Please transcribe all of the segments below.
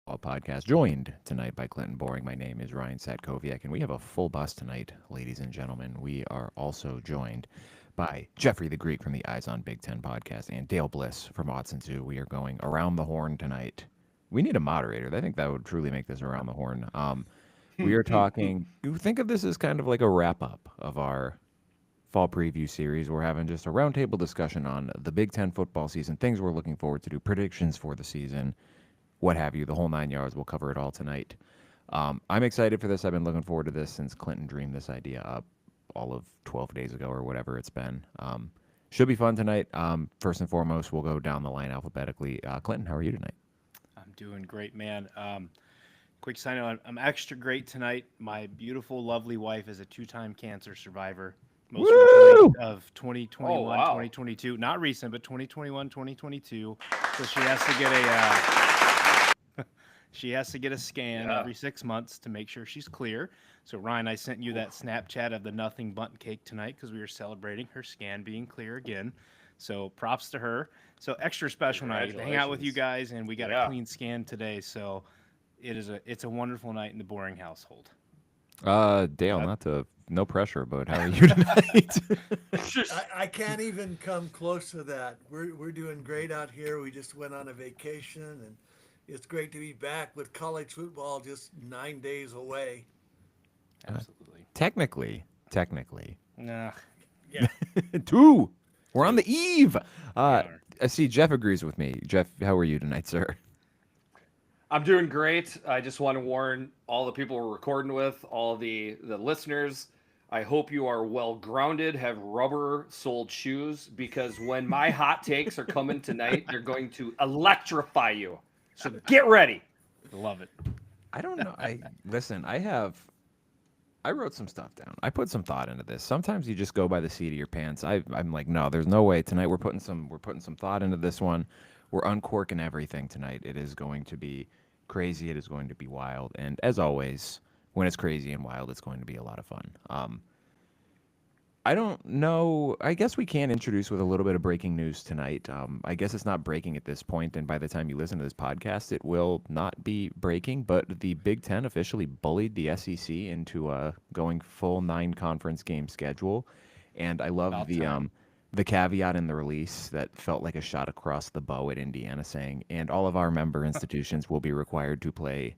Football Podcast, joined tonight by Clinton Boring. My name is Ryan Satkoviak, and we have a full bus tonight, ladies and gentlemen. We are also joined by Jeffrey the Greek from the Eyes on Big Ten podcast and Dale Bliss from Watson Zoo. We are going around the horn tonight. We need a moderator. I think that would truly make this around the horn. We are talking, you think of this as kind of like a wrap up of our fall preview series. We're having just a roundtable discussion on the Big Ten football season, things we're looking forward to do, predictions for the season, what have you, the whole 9 yards. We'll cover it all tonight. I'm excited for this. I've been looking forward to this since Clinton dreamed this idea up all of 12 days ago or whatever it's been. Should be fun tonight. First and foremost, we'll go down the line alphabetically. Clinton, how are you tonight? I'm doing great, man. Quick sign out. I'm extra great tonight. My beautiful, lovely wife is a two-time cancer survivor. Most recently Woo! of Oh 2021, wow. 2022. Not recent, but 2021, 2022. So she has to get she has to get a scan Yeah. every 6 months to make sure she's clear. So Ryan, I sent you that Snapchat of the nothing bundt cake tonight because we were celebrating her scan being clear again. So props to her. So extra special night to hang out with you Congratulations. guys, and we got a Yeah. clean scan today. So it's a wonderful night in the boring household. Dale, That- no pressure, but how are you tonight? I can't even come close to that. We're doing great out here. We just went on a vacation, and it's great to be back with college football just 9 days away. Absolutely. Technically. Nah. Yeah, Two. We're on the eve. are. I see Jeff agrees with me. Jeff, how are you tonight, sir? I'm doing great. I just want to warn all the people we're recording with, all the listeners. I hope you are well grounded, have rubber soled shoes, because when my hot takes are coming tonight, they're going to electrify you. So get ready. Love it. I don't know. Listen. I wrote some stuff down. I put some thought into this. Sometimes you just go by the seat of your pants. I'm like, no, there's no way. Tonight we're putting some thought into this one. We're uncorking everything tonight. It is going to be crazy. It is going to be wild. And as always, when it's crazy and wild, it's going to be a lot of fun. I don't know. I guess we can introduce with a little bit of breaking news tonight. I guess it's not breaking at this point, and by the time you listen to this podcast, it will not be breaking. But the Big Ten officially bullied the SEC into going full 9 conference game schedule, and I love About the time. the caveat in the release that felt like a shot across the bow at Indiana, saying, "And all of our member institutions will be required to play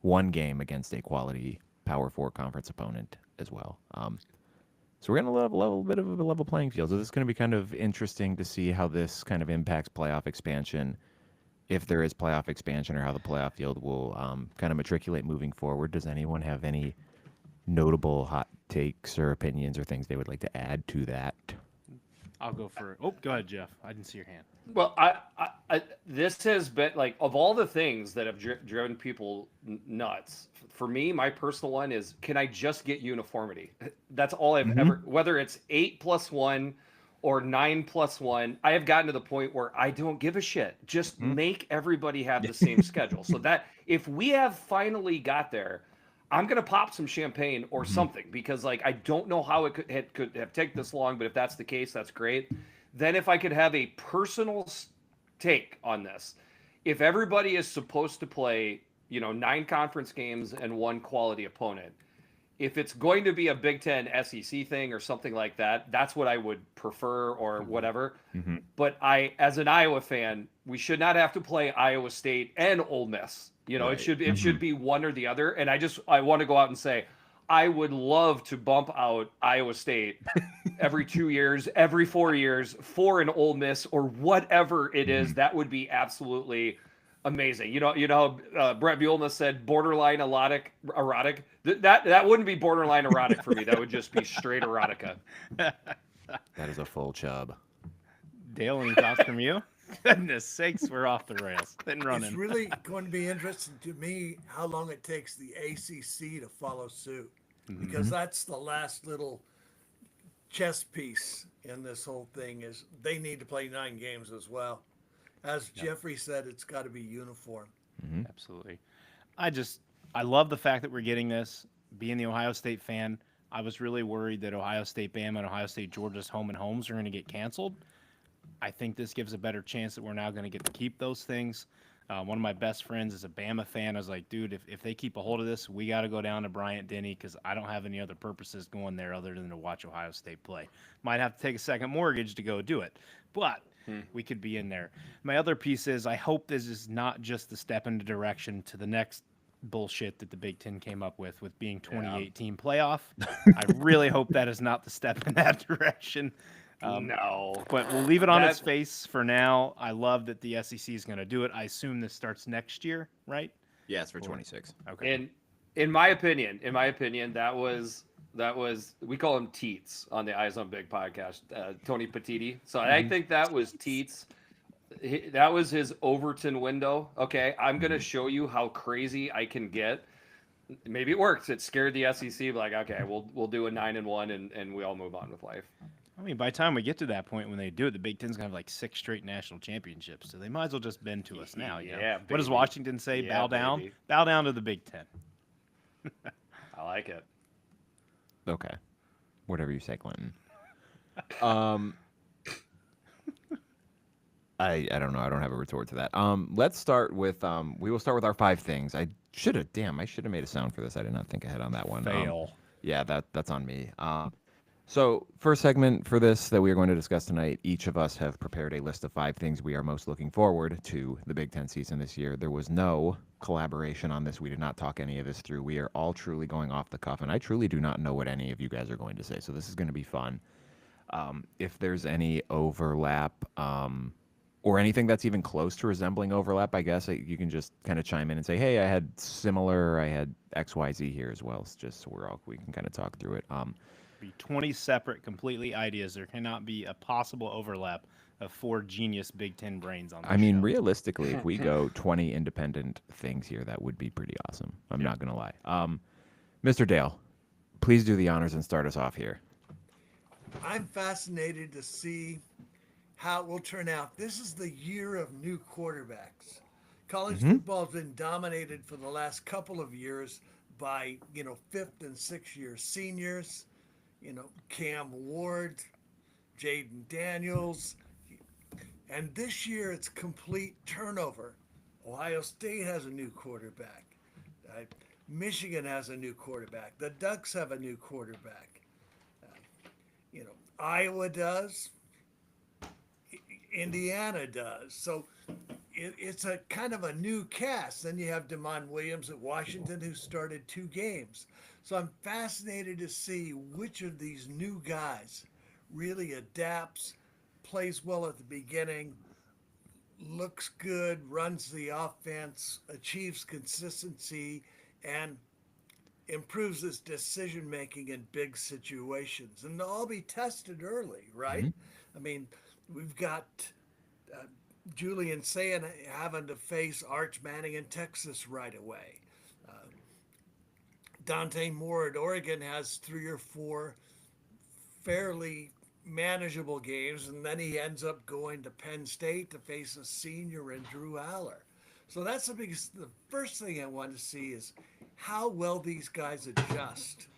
one game against a quality Power Four conference opponent as well." So we're going to level bit of a level playing field. So this is going to be kind of interesting to see how this kind of impacts playoff expansion, if there is playoff expansion, or how the playoff field will kind of matriculate moving forward. Does anyone have any notable hot takes or opinions or things they would like to add to that? I'll go for. Oh, go ahead, Jeff. I didn't see your hand. Well, this has been like of all the things that have driven people nuts. For me, my personal one is: can I just get uniformity? That's all I've Mm-hmm. ever. Whether it's 8+1 or 9+1, I have gotten to the point where I don't give a shit. Just make everybody have the same schedule. So that if we have finally got there, I'm gonna pop some champagne or Mm-hmm. something because like I don't know how it could have taken this long, but if that's the case, that's great. Then if I could have a personal take on this, if everybody is supposed to play, 9 conference games and one quality opponent, if it's going to be a Big Ten SEC thing or something like that, that's what I would prefer or whatever. Mm-hmm. But as an Iowa fan, we should not have to play Iowa State and Ole Miss. It Right. should it Mm-hmm. should be one or the other. And I want to go out and say I would love to bump out Iowa State every 2 years, every 4 years for an Ole Miss or whatever it Mm-hmm. is. That would be absolutely amazing. Brett Bielema said borderline erotic. That wouldn't be borderline erotic for me. That would just be straight erotica. That is a full chub. Dale, any thoughts from you? Goodness sakes, we're off the rails. Been it's running. really going to be interesting to me how long it takes the ACC to follow suit, because that's the last little chess piece in this whole thing. Is they need to play 9 games as well. As Jeffrey said, it's got to be uniform. Mm-hmm. Absolutely. I love the fact that we're getting this. Being the Ohio State fan, I was really worried that Ohio State Bama and Ohio State Georgia's home and homes are going to get canceled. I think this gives a better chance that we're now going to get to keep those things. One of my best friends is a Bama fan. I was like, dude, if they keep a hold of this, we got to go down to Bryant-Denny because I don't have any other purposes going there other than to watch Ohio State play. Might have to take a second mortgage to go do it, but we could be in there. My other piece is I hope this is not just the step in the direction to the next bullshit that the Big Ten came up with being 2018 playoff. I really hope that is not the step in that direction. No. But we'll leave it on its face for now. I love that the SEC is going to do it. I assume this starts next year, right? Yeah, it's for 26. Okay. And in my opinion, that was we call him Teets on the Eyes on Big podcast, Tony Petiti. So I think that was Teets. That was his Overton window. Okay, I'm gonna show you how crazy I can get. Maybe it works. It scared the SEC. Like, okay, we'll do a 9-1 and we all move on with life. I mean, by the time we get to that point when they do it, the Big Ten's gonna have like 6 straight national championships. So they might as well just bend to us now. Yeah. What does Washington say? Bow down. Baby. Bow down to the Big Ten. I like it. Okay. Whatever you say, Clinton. I don't know. I don't have a retort to that. Let's start with we will start with our 5 things. I should have made a sound for this. I did not think ahead on that one. Fail. Yeah, that's on me. So first segment for this that we are going to discuss tonight, each of us have prepared a list of 5 things we are most looking forward to the Big Ten season this year. There was no collaboration on this. We did not talk any of this through. We are all truly going off the cuff, and I truly do not know what any of you guys are going to say. So this is going to be fun. If there's any overlap or anything that's even close to resembling overlap, I guess you can just kind of chime in and say, hey, I had XYZ here as well. It's just so we can kind of talk through it. Be 20 separate, completely ideas. There cannot be a possible overlap of 4 genius Big Ten brains on this show. Realistically, if we go 20 independent things here, that would be pretty awesome. I'm not going to lie. Mr. Dale, please do the honors and start us off here. I'm fascinated to see how it will turn out. This is the year of new quarterbacks. College football has been dominated for the last couple of years by, 5th and 6th year seniors, Cam Ward, Jaden Daniels. And this year it's complete turnover. Ohio State has a new quarterback. Michigan has a new quarterback. The Ducks have a new quarterback. Iowa does. Indiana does. So it's a kind of a new cast. Then you have DeMond Williams at Washington, who started 2 games. So I'm fascinated to see which of these new guys really adapts, plays well at the beginning, looks good, runs the offense, achieves consistency, and improves his decision making in big situations. And they'll all be tested early, right? I mean, we've got Julian Sayin having to face Arch Manning in Texas right away. Dante Moore at Oregon has 3 or 4 fairly manageable games, and then he ends up going to Penn State to face a senior in Drew Aller. So that's the first thing I want to see is how well these guys adjust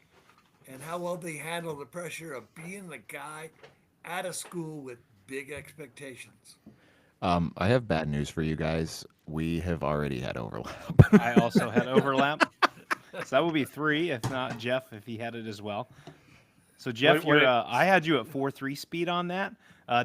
and how well they handle the pressure of being the guy at a school with big expectations. I have bad news for you guys. We have already had overlap. I also had overlap. So that would be 3, if not Jeff, if he had it as well. So Jeff, I had you at 4.3 speed on that.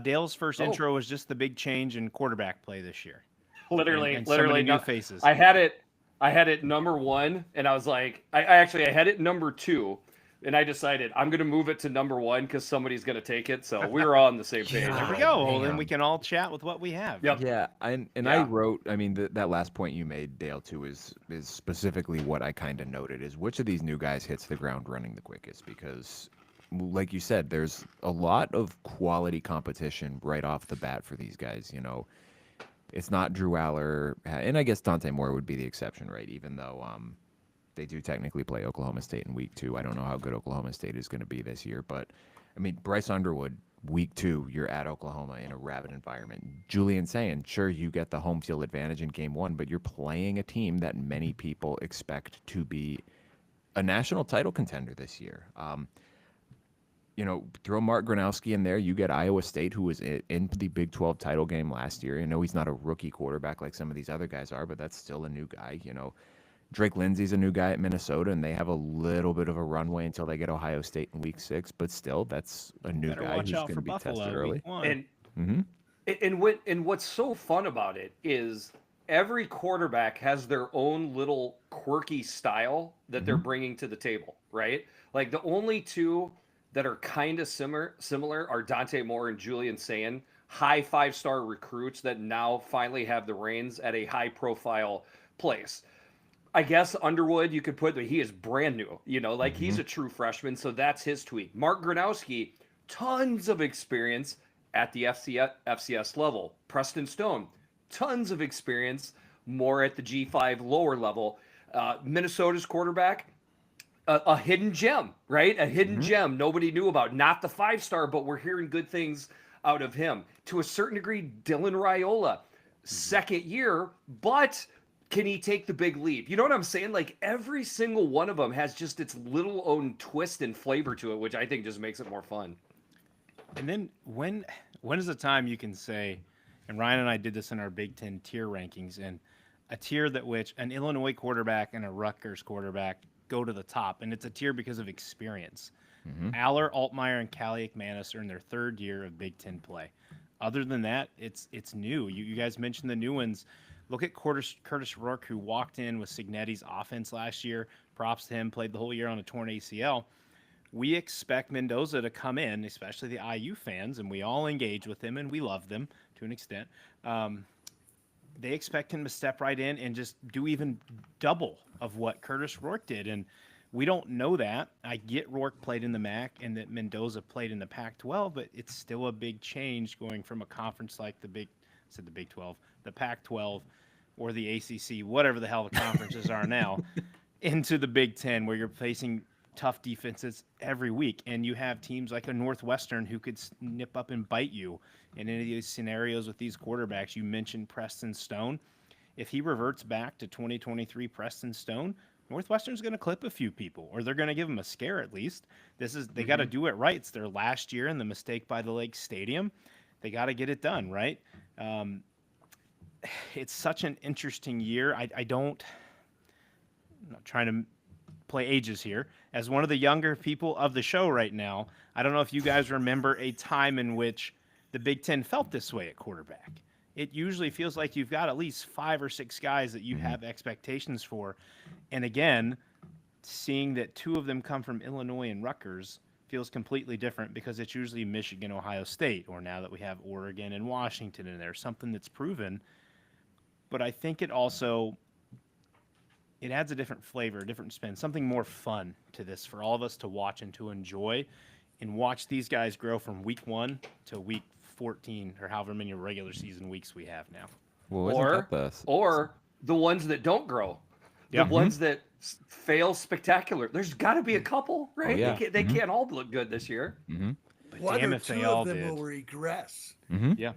Dale's first intro was just the big change in quarterback play this year. Literally, and so many new faces. I had it number 1, and I was like, I had it number 2, and I decided I'm going to move it to number 1 because somebody's going to take it. So we were all on the same page. There we go. Well, then we can all chat with what we have. Yep. Yeah, I wrote. That last point you made, Dale, too, is specifically what I kind of noted is which of these new guys hits the ground running the quickest because, like you said, there's a lot of quality competition right off the bat for these guys. It's not Drew Aller, and I guess Dante Moore would be the exception, right? Even though they do technically play Oklahoma State in week 2. I don't know how good Oklahoma State is going to be this year, but Bryce Underwood, week 2, you're at Oklahoma in a rabid environment. Julian Sayin, sure, you get the home field advantage in game 1, but you're playing a team that many people expect to be a national title contender this year. throw Mark Gronowski in there. You get Iowa State, who was in the Big 12 title game last year. I know he's not a rookie quarterback like some of these other guys are, but that's still a new guy. Drake Lindsey's a new guy at Minnesota, and they have a little bit of a runway until they get Ohio State in Week 6. But still, that's a new Better guy watch who's out going for to be Buffalo tested early. week 1. And Mm-hmm. and what's so fun about it is every quarterback has their own little quirky style that they're bringing to the table, right? Like the only two that are kind of similar are Dante Moore and Julian Sayin, high 5-star recruits that now finally have the reins at a high profile place. I guess Underwood, you could put, but he is brand new, like he's a true freshman. So that's his tweak. Mark Gronowski, tons of experience at the FCS level. Preston Stone, tons of experience more at the G5 lower level. Minnesota's quarterback, a hidden gem, right? A hidden gem nobody knew about. Not the 5-star, but we're hearing good things out of him. To a certain degree, Dylan Raiola, second year, but can he take the big leap? You know what I'm saying? Like every single one of them has just its little own twist and flavor to it, which I think just makes it more fun. And then when is the time you can say, and Ryan and I did this in our Big Ten tier rankings, and a tier that which an Illinois quarterback and a Rutgers quarterback go to the top, and it's a tier because of experience. Aller, Altmaier, and Callie McManus are in their third year of Big Ten play. Other than that, it's new. You guys mentioned the new ones. Look at Curtis Rourke, who walked in with Signetti's offense last year. Props to him, played the whole year on a torn ACL. We expect Mendoza to come in, especially the IU fans, and we all engage with them, and we love them to an extent. They expect him to step right in and just do even double of what Curtis Rourke did, and we don't know that. I get Rourke played in the MAC and that Mendoza played in the Pac-12, but it's still a big change going from a conference like the Big 12, the Pac-12, or the ACC, whatever the hell the conferences are now, into the Big Ten, where you're facing tough defenses every week, and you have teams like a Northwestern who could nip up and bite you in any of these scenarios with these quarterbacks. You mentioned Preston Stone. If he reverts back to 2023 Preston Stone, Northwestern's going to clip a few people, or they're going to give them a scare at least. They got to do it right. It's their last year in the Mistake by the Lake Stadium. They got to get it done, right? It's such an interesting year. I'm not trying to play ages here. As one of the younger people of the show right now, I don't know if you guys remember a time in which the Big Ten felt this way at quarterback. It usually feels like you've got at least 5 or 6 guys that you have expectations for. And again, seeing that 2 of them come from Illinois and Rutgers feels completely different, because it's usually Michigan, Ohio State, or now that we have Oregon and Washington in there, something that's proven. But I think it also, it adds a different flavor, a different spin, something more fun to this for all of us to watch and to enjoy, and watch these guys grow from week 1 to week 14, or however many regular season weeks we have now. Well, or the ones that don't grow, the ones that fail spectacular. There's got to be a couple, right? Oh, yeah. They can't all look good this year. But One damn or if they 2 all of them did. will regress. Yeah.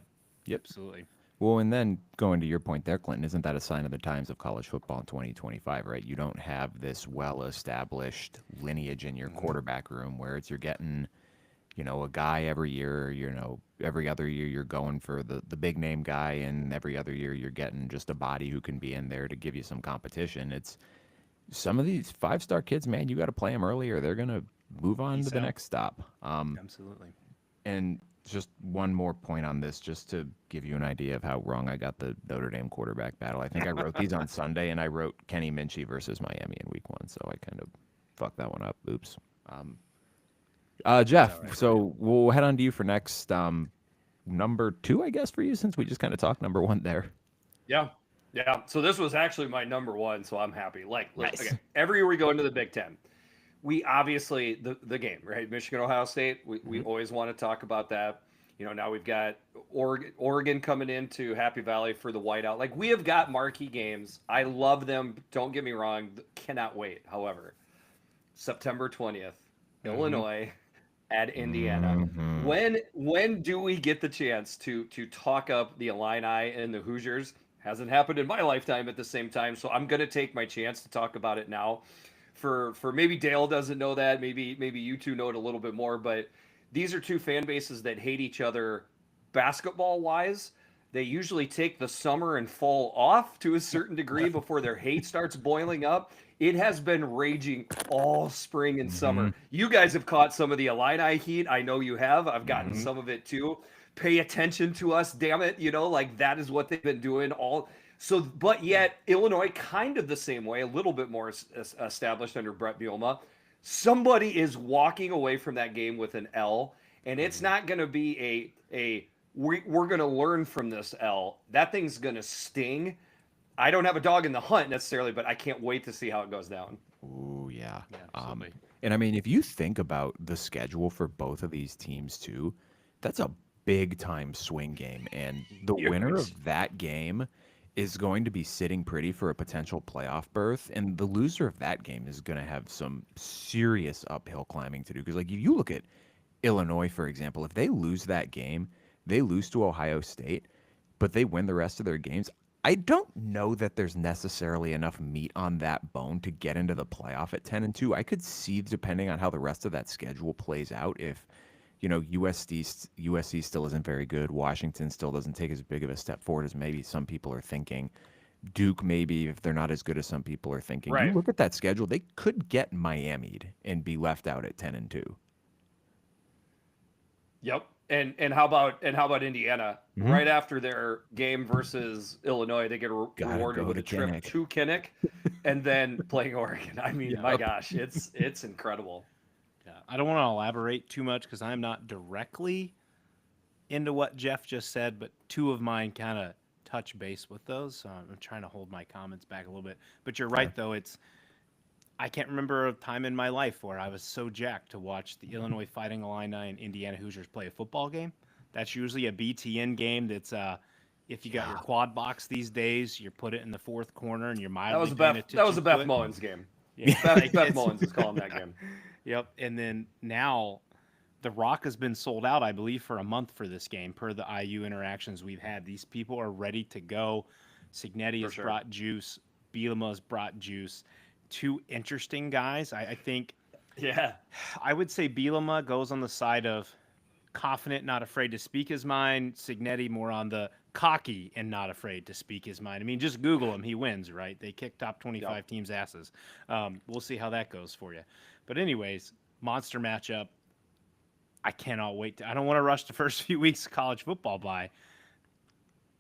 Yep. Absolutely. Well, and then going to your point there, Clinton, isn't that a sign of the times of college football in 2025, right? You don't have this well-established lineage in your quarterback room where you're getting, a guy every year, every other year you're going for the big name guy, and every other year you're getting just a body who can be in there to give you some competition. It's some of these 5-star kids, man, you got to play them early or they're going to move on to the next stop. Absolutely. And just one more point on this, just to give you an idea of how wrong I got the Notre Dame quarterback battle. I think I wrote these on Sunday, and I wrote Kenny Minchie versus Miami in week 1, so I kind of fucked that one up. Oops. Jeff, so we'll head on to you for next. Number 2, I guess, for you, since we just kind of talked number 1 there. Yeah. So this was actually my number 1, so I'm happy. Nice. Okay, every year we go into the Big Ten. We obviously, the game, right? Michigan, Ohio State, we always want to talk about that. Now we've got Oregon coming into Happy Valley for the whiteout. Like, we have got marquee games. I love them. Don't get me wrong. Cannot wait. However, September 20th, Illinois at Indiana. When do we get the chance to talk up the Illini and the Hoosiers? Hasn't happened in my lifetime at the same time, so I'm going to take my chance to talk about it now. For maybe Dale doesn't know that, maybe you two know it a little bit more, but these are two fan bases that hate each other basketball wise. They usually take the summer and fall off to a certain degree before their hate starts boiling up. It has been raging all spring and summer. You guys have caught some of the Illini heat. I know you have. I've gotten some of it too. Pay attention to us, damn it. You know, like that is what they've been doing all. So, but yet Illinois kind of the same way, a little bit more established under Brett Bielema. Somebody is walking away from that game with an L, and it's not going to be we're going to learn from this L. That thing's going to sting. I don't have a dog in the hunt necessarily, but I can't wait to see how it goes down. Ooh, yeah. Absolutely. And I mean, if you think about the schedule for both of these teams too, that's a big time swing game. And the winner of that game is going to be sitting pretty for a potential playoff berth. And the loser of that game is going to have some serious uphill climbing to do. Because, like, if you look at Illinois, for example, if they lose that game, they lose to Ohio State, but they win the rest of their games. I don't know that there's necessarily enough meat on that bone to get into the playoff at 10-2. I could see, depending on how the rest of that schedule plays out, if USC still isn't very good, Washington still doesn't take as big of a step forward as maybe some people are thinking. Duke, maybe, if they're not as good as some people are thinking. Right. You look at that schedule, they could get Miami'd and be left out at 10-2. Yep. And how about Indiana? Right after their game versus Illinois, they get rewarded with a trip to Kinnick and then playing Oregon. I mean, my gosh, it's incredible. Yeah, I don't want to elaborate too much because I'm not directly into what Jeff just said, but two of mine kind of touch base with those. So I'm trying to hold my comments back a little bit. But you're right, though. I can't remember a time in my life where I was so jacked to watch the Illinois Fighting Illini and Indiana Hoosiers play a football game. That's usually a BTN game. That's if you got your quad box these days, you put it in the fourth corner and you're mildly That was a Beth Mullins game. Yeah. Beth Mullins is calling that game. Yep. And then now the Rock has been sold out, I believe, for a month for this game per the IU interactions we've had. These people are ready to go. Signetti has brought juice. Bielema's brought juice. Two interesting guys. I think. Yeah. I would say Bielema goes on the side of confident, not afraid to speak his mind. Signetti more on the cocky and not afraid to speak his mind. I mean, just Google him. He wins, right? They kick top 25 teams' asses. We'll see how that goes for you. But anyways, monster matchup. I cannot wait. I don't want to rush the first few weeks of college football by.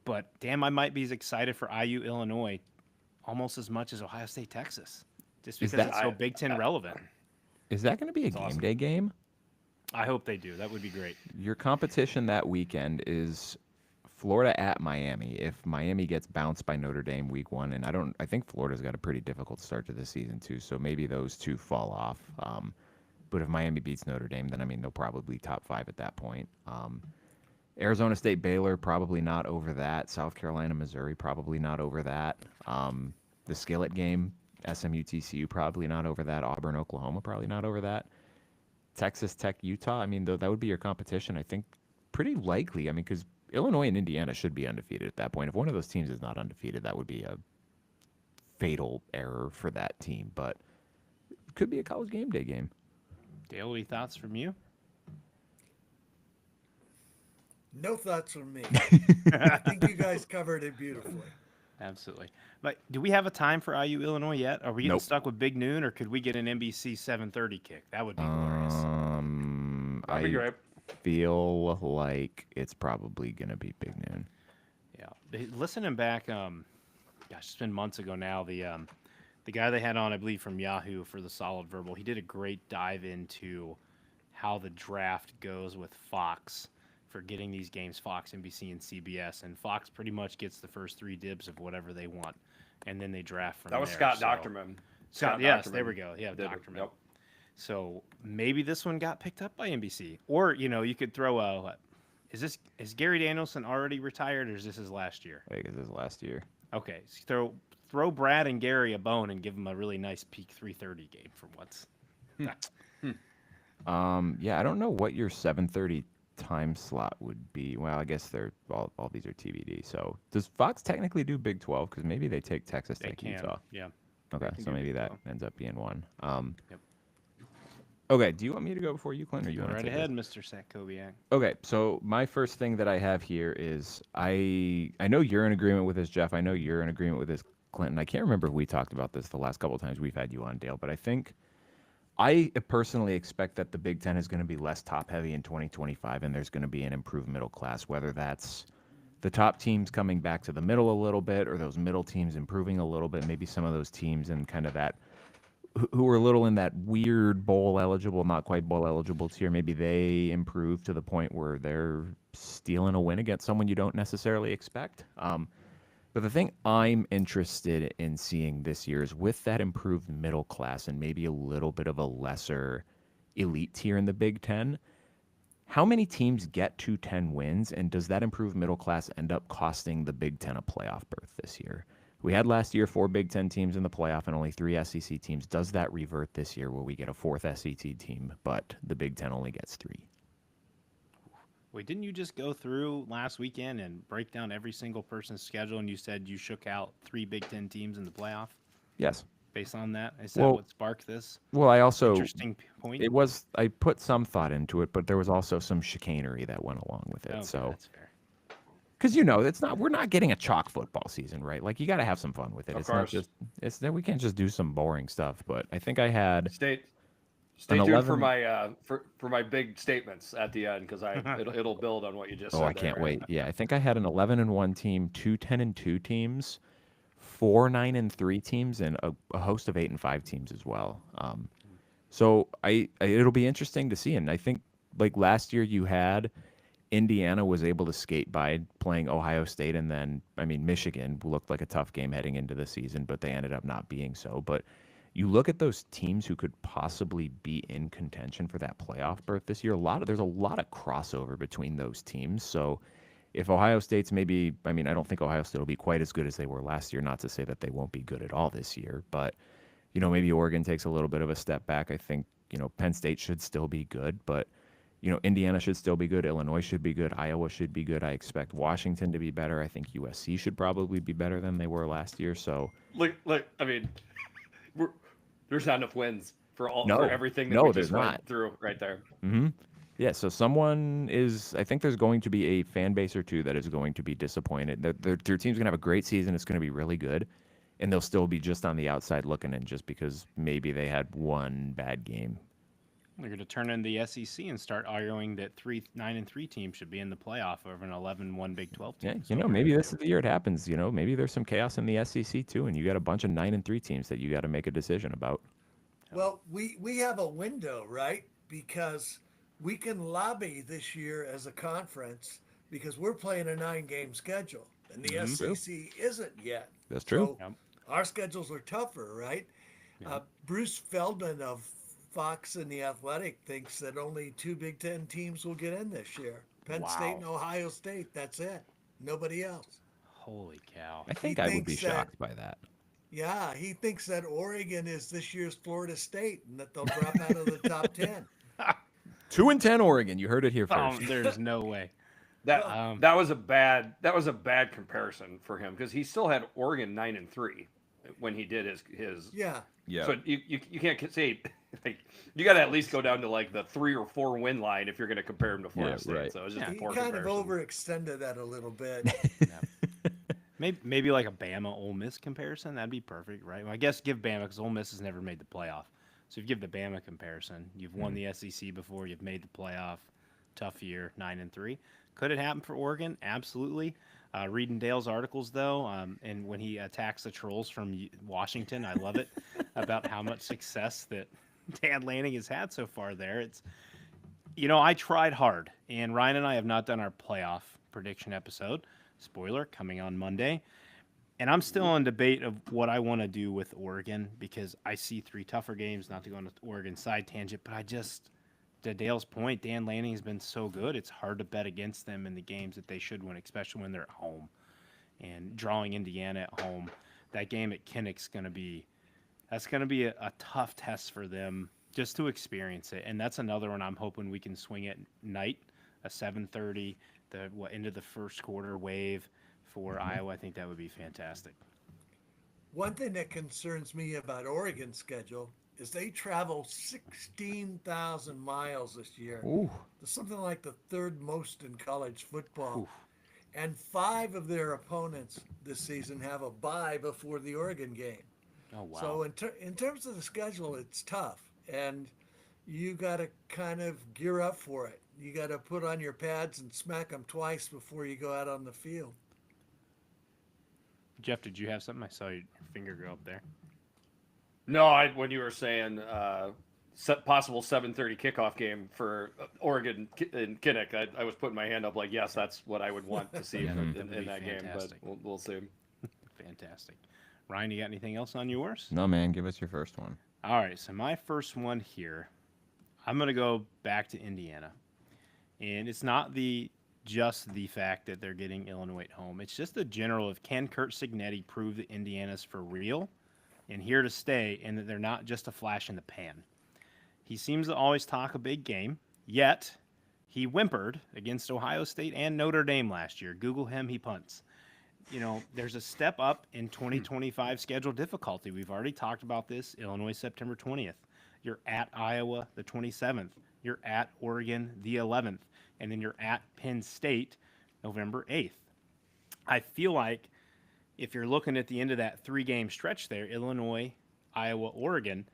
But, damn, I might be as excited for IU Illinois almost as much as Ohio State Texas. Just because it's so Big Ten relevant. Is that going to be a game day game? I hope they do. That would be great. Your competition that weekend is Florida at Miami. If Miami gets bounced by Notre Dame week 1, and I think Florida's got a pretty difficult start to the season too, so maybe those two fall off. But if Miami beats Notre Dame, then they'll probably top 5 at that point. Arizona State Baylor, probably not over that. South Carolina Missouri, probably not over that. The Skillet game, SMU TCU, probably not over that. Auburn Oklahoma, probably not over that. Texas Tech Utah, that would be your competition. I think pretty likely. Because Illinois and Indiana should be undefeated at that point. If one of those teams is not undefeated, that would be a fatal error for that team. But it could be a college game day game. Dale, any thoughts from you? No thoughts from me. I think you guys covered it beautifully. Absolutely. But do we have a time for IU Illinois yet? Are we getting Nope. stuck with Big Noon, or could we get an NBC 7:30 kick? That would be glorious. That'd be great. Feel like it's probably gonna be Big Noon. Yeah. Listening back, gosh, it's been months ago now. The guy they had on, I believe, from Yahoo for the Solid Verbal, he did a great dive into how the draft goes with Fox for getting these games, Fox, NBC, and CBS. And Fox pretty much gets the first 3 dibs of whatever they want, and then they draft from there. That was Scott Docterman. Yes, there we go. Yeah, Docterman. Yep. So maybe this one got picked up by NBC, or you could throw a. Is Gary Danielson already retired, or is this his last year? I think it's his last year. Okay, so throw Brad and Gary a bone and give them a really nice peak 3:30 game for once. Yeah, I don't know what your 7:30 time slot would be. Well, I guess they're all these are TBD. So does Fox technically do Big 12? Because maybe they take Texas Tech Utah. Yeah. Okay, can so do maybe Big that 12. ends up being one. Yep. Okay, do you want me to go before you, Clint, or you Go want to right take ahead, this? Mr. Satkowiak. Okay, so my first thing that I have here is I know you're in agreement with this, Jeff. I know you're in agreement with this, Clinton. I can't remember if we talked about this the last couple of times we've had you on, Dale, but I think I personally expect that the Big Ten is going to be less top heavy in 2025, and there's going to be an improved middle class, whether that's the top teams coming back to the middle a little bit, or those middle teams improving a little bit. Maybe some of those teams in kind of that who were a little in that weird bowl eligible, not quite bowl eligible tier. Maybe they improve to the point where they're stealing a win against someone you don't necessarily expect. But the thing I'm interested in seeing this year is with that improved middle class and maybe a little bit of a lesser elite tier in the Big Ten. How many teams get to 10 wins, and does that improved middle class end up costing the Big Ten a playoff berth this year? We had last year 4 Big Ten teams in the playoff and only 3 SEC teams. Does that revert this year where we get a 4th SEC team, but the Big Ten only gets 3? Wait, didn't you just go through last weekend and break down every single person's schedule, and you said you shook out 3 Big Ten teams in the playoff Yes. based on that? Is that Well, what sparked this I also interesting point? I put some thought into it, but there was also some chicanery that went along with it. Okay, So that's fair. because we're not getting a chalk football season, right? Like you got to have some fun with it. Of It's not course. just it's that we can't just do some boring stuff. But I think I had Stay an tuned 11 for my for my big statements at the end because it'll build on what you just said. I can't wait. Yeah, I think I had an 11-1 team, 2 10-2 teams, 4 9-3 teams, and a host of 8-5 teams as well. So it'll be interesting to see. And I think like last year you had Indiana was able to skate by playing Ohio State, and then Michigan looked like a tough game heading into the season, but they ended up not being so. But you look at those teams who could possibly be in contention for that playoff berth this year. There's a lot of crossover between those teams. So if Ohio State's maybe, I don't think Ohio State will be quite as good as they were last year. Not to say that they won't be good at all this year, but maybe Oregon takes a little bit of a step back. I think Penn State should still be good, but Indiana should still be good. Illinois should be good. Iowa should be good. I expect Washington to be better. I think USC should probably be better than they were last year. So Look, there's not enough wins for everything that No, we there's just not. went through right there. yeah, so I think there's going to be a fan base or two that is going to be disappointed. Their team's going to have a great season. It's going to be really good. And they'll still be just on the outside looking in just because maybe they had one bad game. They're going to turn in the SEC and start arguing that 3 9-3 teams should be in the playoff over an 11-1 Big 12 team. Yeah, maybe this is the year it happens. Maybe there's some chaos in the SEC too, and you got a bunch of 9-3 teams that you got to make a decision about. Well, we have a window, right? Because we can lobby this year as a conference because we're playing a 9-game schedule, and the SEC isn't yet. That's true. So our schedules are tougher, right? Yeah. Bruce Feldman of Fox and the Athletic thinks that only 2 Big Ten teams will get in this year. Penn State and Ohio State. That's it. Nobody else. Holy cow. I think I would be shocked by that. Yeah, he thinks that Oregon is this year's Florida State and that they'll drop out of the top 10. 2-10 Oregon. You heard it here first. There's no way. That was a bad comparison for him because he still had Oregon 9-3 when he did his Yeah. So you can't say like you got to at least go down to like the 3 or 4 win line if you're going to compare him to Florida State. Right. So it was just a He poor kind of comparison. overextended that a little bit. Maybe like a Bama Ole Miss comparison. That'd be perfect, right? Well, I guess give Bama because Ole Miss has never made the playoff. So if you give the Bama comparison, you've won the SEC before, you've made the playoff. Tough year, 9-3. Could it happen for Oregon? Absolutely. Reading Dale's articles though, and when he attacks the trolls from Washington, I love it about how much success that Dan Lanning has had so far there. It's, I tried hard, and Ryan and I have not done our playoff prediction episode. Spoiler, coming on Monday. And I'm still in debate of what I want to do with Oregon because I see 3 tougher games, not to go on an Oregon side tangent, but to Dale's point, Dan Lanning has been so good, it's hard to bet against them in the games that they should win, especially when they're at home. And drawing Indiana at home, that game at Kinnick's going to be a tough test for them just to experience it. And that's another one I'm hoping we can swing at night, a 7:30, into the first quarter wave for Iowa. I think that would be fantastic. One thing that concerns me about Oregon's schedule is they travel 16,000 miles this year. Ooh. That's something like the third most in college football. Oof. And 5 of their opponents this season have a bye before the Oregon game. Oh, wow. So in terms of the schedule, it's tough. And you got to kind of gear up for it. You got to put on your pads and smack them twice before you go out on the field. Jeff, did you have something? I saw your finger go up there. No, when you were saying possible 7:30 kickoff game for Oregon and Kinnick, I was putting my hand up like, yes, that's what I would want to see Yeah, in that'd be that game, but fantastic. we'll see. Fantastic. Ryan, you got anything else on yours? No, man, give us your first one. All right, so my first one here, I'm going to go back to Indiana. And it's not just the fact that they're getting Illinois at home. It's just the general of, can Curt Cignetti prove that Indiana's for real and here to stay, and that they're not just a flash in the pan? He seems to always talk a big game, yet he whimpered against Ohio State and Notre Dame last year. Google him, he punts. You know, there's a step up in 2025 schedule difficulty. We've already talked about this. Illinois, September 20th. You're at Iowa, the 27th. You're at Oregon, the 11th. And then you're at Penn State, November 8th. I feel like if you're looking at the end of that 3-game stretch there, Illinois, Iowa, Oregon,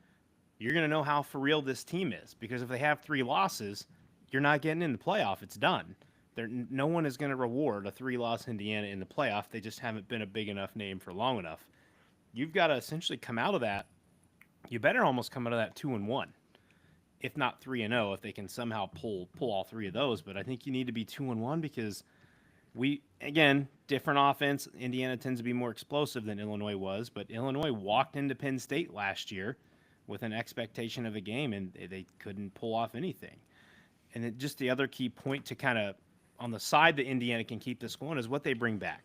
you're going to know how for real this team is. Because if they have 3 losses, you're not getting in the playoff. It's done. No one is going to reward a 3-loss Indiana in the playoff. They just haven't been a big enough name for long enough. You've got to essentially come out of that. You better almost come out of that 2-1, if not 3-0, if they can somehow pull all 3 of those. But I think you need to be 2-1 because different offense. Indiana tends to be more explosive than Illinois was, but Illinois walked into Penn State last year with an expectation of a game, and they couldn't pull off anything. And then just the other key point to kind of on the side that Indiana can keep this going is what they bring back.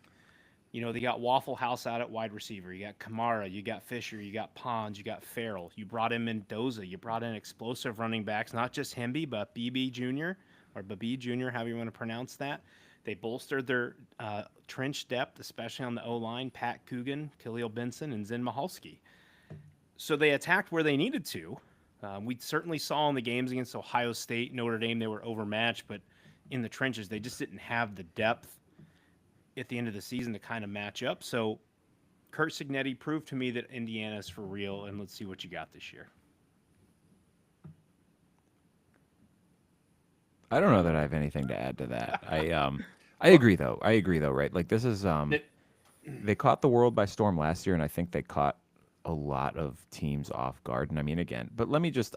You know, they got Waffle House out at wide receiver. You got Kamara, you got Fisher, you got Pons, you got Farrell. You brought in Mendoza. You brought in explosive running backs, not just Hemby, but BB Jr. or Babi Jr., however you want to pronounce that. They bolstered their trench depth, especially on the O-line, Pat Coogan, Khalil Benson, and Zen Mahalski. So they attacked where they needed to. We certainly saw in the games against Ohio State, Notre Dame, they were overmatched, but in the trenches, they just didn't have the depth at the end of the season to kind of match up. So Curt Cignetti proved to me that Indiana's for real, and let's see what you got this year. I don't know that I have anything to add to that. I agree though. Right? Like this is they caught the world by storm last year, and I think they caught a lot of teams off guard. And I mean, again, but let me just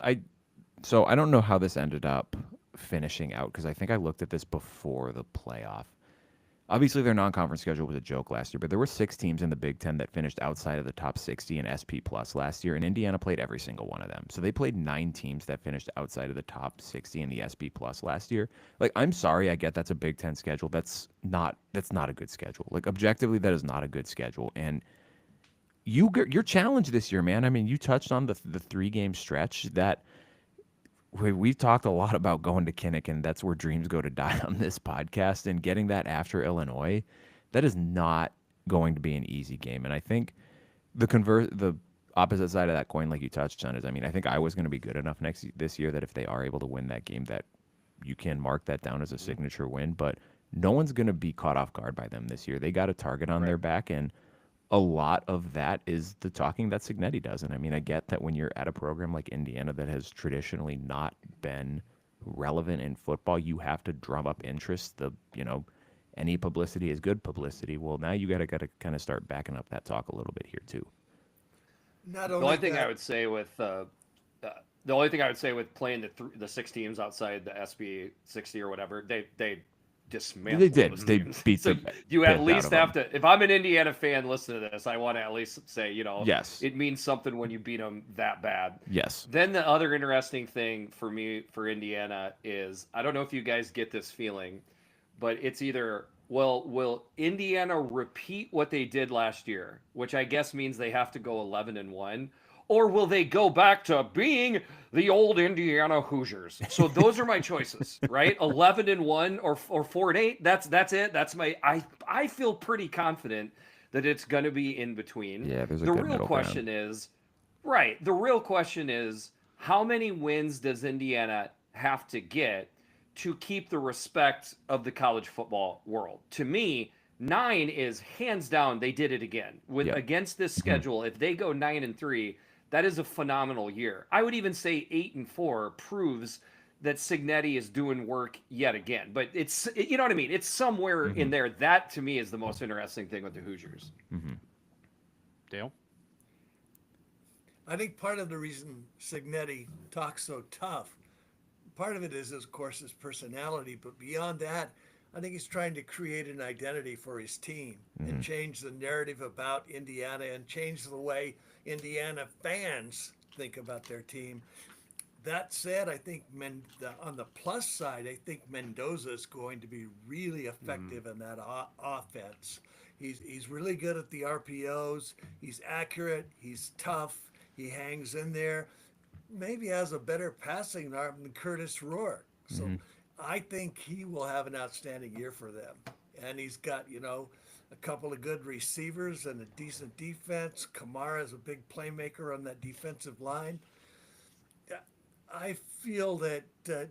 so I don't know how this ended up finishing out because I think I looked at this before the playoff. Obviously, their non-conference schedule was a joke last year, but there were 6 teams in the Big Ten that finished outside of the top 60 in SP Plus last year, and Indiana played every single one of them. So they played 9 teams that finished outside of the top 60 in the SP Plus last year. Like, I'm sorry, I get that's a Big Ten schedule. That's not a good schedule. Like, objectively, that is not a good schedule. And your challenge this year, man. I mean, you touched on the 3-game stretch that. We've talked a lot about going to Kinnick, and that's where dreams go to die on this podcast. And getting that after Illinois, that is not going to be an easy game. And I think the opposite side of that coin, like you touched on, is I mean, I think Iowa's going to be good enough this year that if they are able to win that game, that you can mark that down as a signature win. But no one's going to be caught off guard by them this year. They got a target on their back, and a lot of that is the talking that Cignetti does. And I mean, I get that when you're at a program like Indiana that has traditionally not been relevant in football, you have to drum up interest. Any publicity is good publicity. Well, now you got to kind of start backing up that talk a little bit here too. The only thing I would say with playing the 6 teams outside the SB 60 or whatever, they dismantled. They did. Those They teams. beat So the you piss at least out of have to. If I'm an Indiana fan, listen to this. I want to at least say, Yes. it means something when you beat them that bad. Yes. Then the other interesting thing for me for Indiana is I don't know if you guys get this feeling, but it's either will Indiana repeat what they did last year, which I guess means they have to go 11-1. Or will they go back to being the old Indiana Hoosiers? So those are my choices, right? 11-1 or 4-8. That's it. That's my. I feel pretty confident that it's going to be in between. Yeah, there's a the good real middle question ground. is, Right. The real question is, how many wins does Indiana have to get to keep the respect of the college football world? To me, 9 is hands down they did it again. With Yep. against this schedule, if they go 9-3, that is a phenomenal year. I would even say 8-4 proves that Signetti is doing work yet again. But you know what I mean? It's somewhere in there. That to me is the most interesting thing with the Hoosiers. Dale? I think part of the reason Signetti talks so tough, part of it is, of course, his personality. But beyond that, I think he's trying to create an identity for his team and change the narrative about Indiana and change the way Indiana fans think about their team. That said, I think on the plus side, I think Mendoza is going to be really effective in that offense. He's really good at the RPOs. He's accurate. He's tough. He hangs in there. Maybe has a better passing arm than Curtis Rourke. So I think he will have an outstanding year for them. And he's got, a couple of good receivers and a decent defense. Kamara is a big playmaker on that defensive line. I feel that, an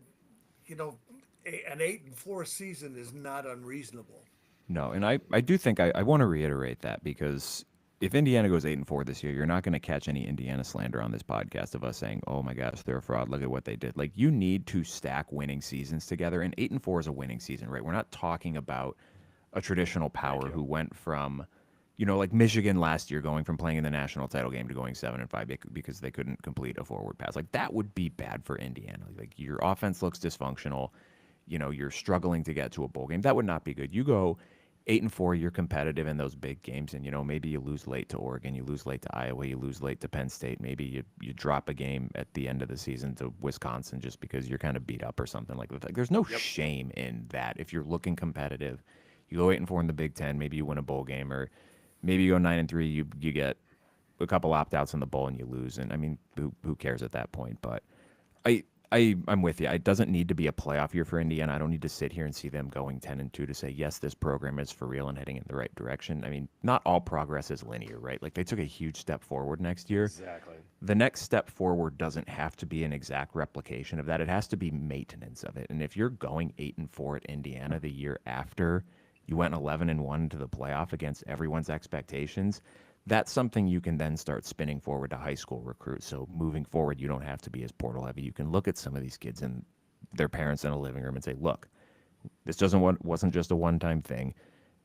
8-4 season is not unreasonable. No, and I do think I want to reiterate that, because if Indiana goes 8-4 this year, you're not going to catch any Indiana slander on this podcast of us saying, "Oh my gosh, they're a fraud. Look at what they did." Like, you need to stack winning seasons together, and 8-4 is a winning season, right? We're not talking about a traditional power who went from, like Michigan last year, going from playing in the national title game to going 7-5 because they couldn't complete a forward pass. Like, that would be bad for Indiana. Like, your offense looks dysfunctional. You're struggling to get to a bowl game. That would not be good. You go 8-4, you're competitive in those big games, and maybe you lose late to Oregon, you lose late to Iowa, you lose late to Penn State. Maybe you drop a game at the end of the season to Wisconsin just because you're kind of beat up or something like that. Like, there's no shame in that. If you're looking competitive, you go 8-4 in the Big Ten, maybe you win a bowl game, or maybe you go 9-3, you get a couple opt-outs in the bowl and you lose. And I mean, who cares at that point? But I'm with you. It doesn't need to be a playoff year for Indiana. I don't need to sit here and see them going 10-2 to say, yes, this program is for real and heading in the right direction. I mean, not all progress is linear, right? Like, they took a huge step forward next year. Exactly. The next step forward doesn't have to be an exact replication of that. It has to be maintenance of it. And if you're going 8-4 at Indiana the year after you went 11-1 to the playoff against everyone's expectations, that's something you can then start spinning forward to high school recruits. So moving forward, you don't have to be as portal heavy. You can look at some of these kids and their parents in a living room and say, look, this wasn't just a one-time thing.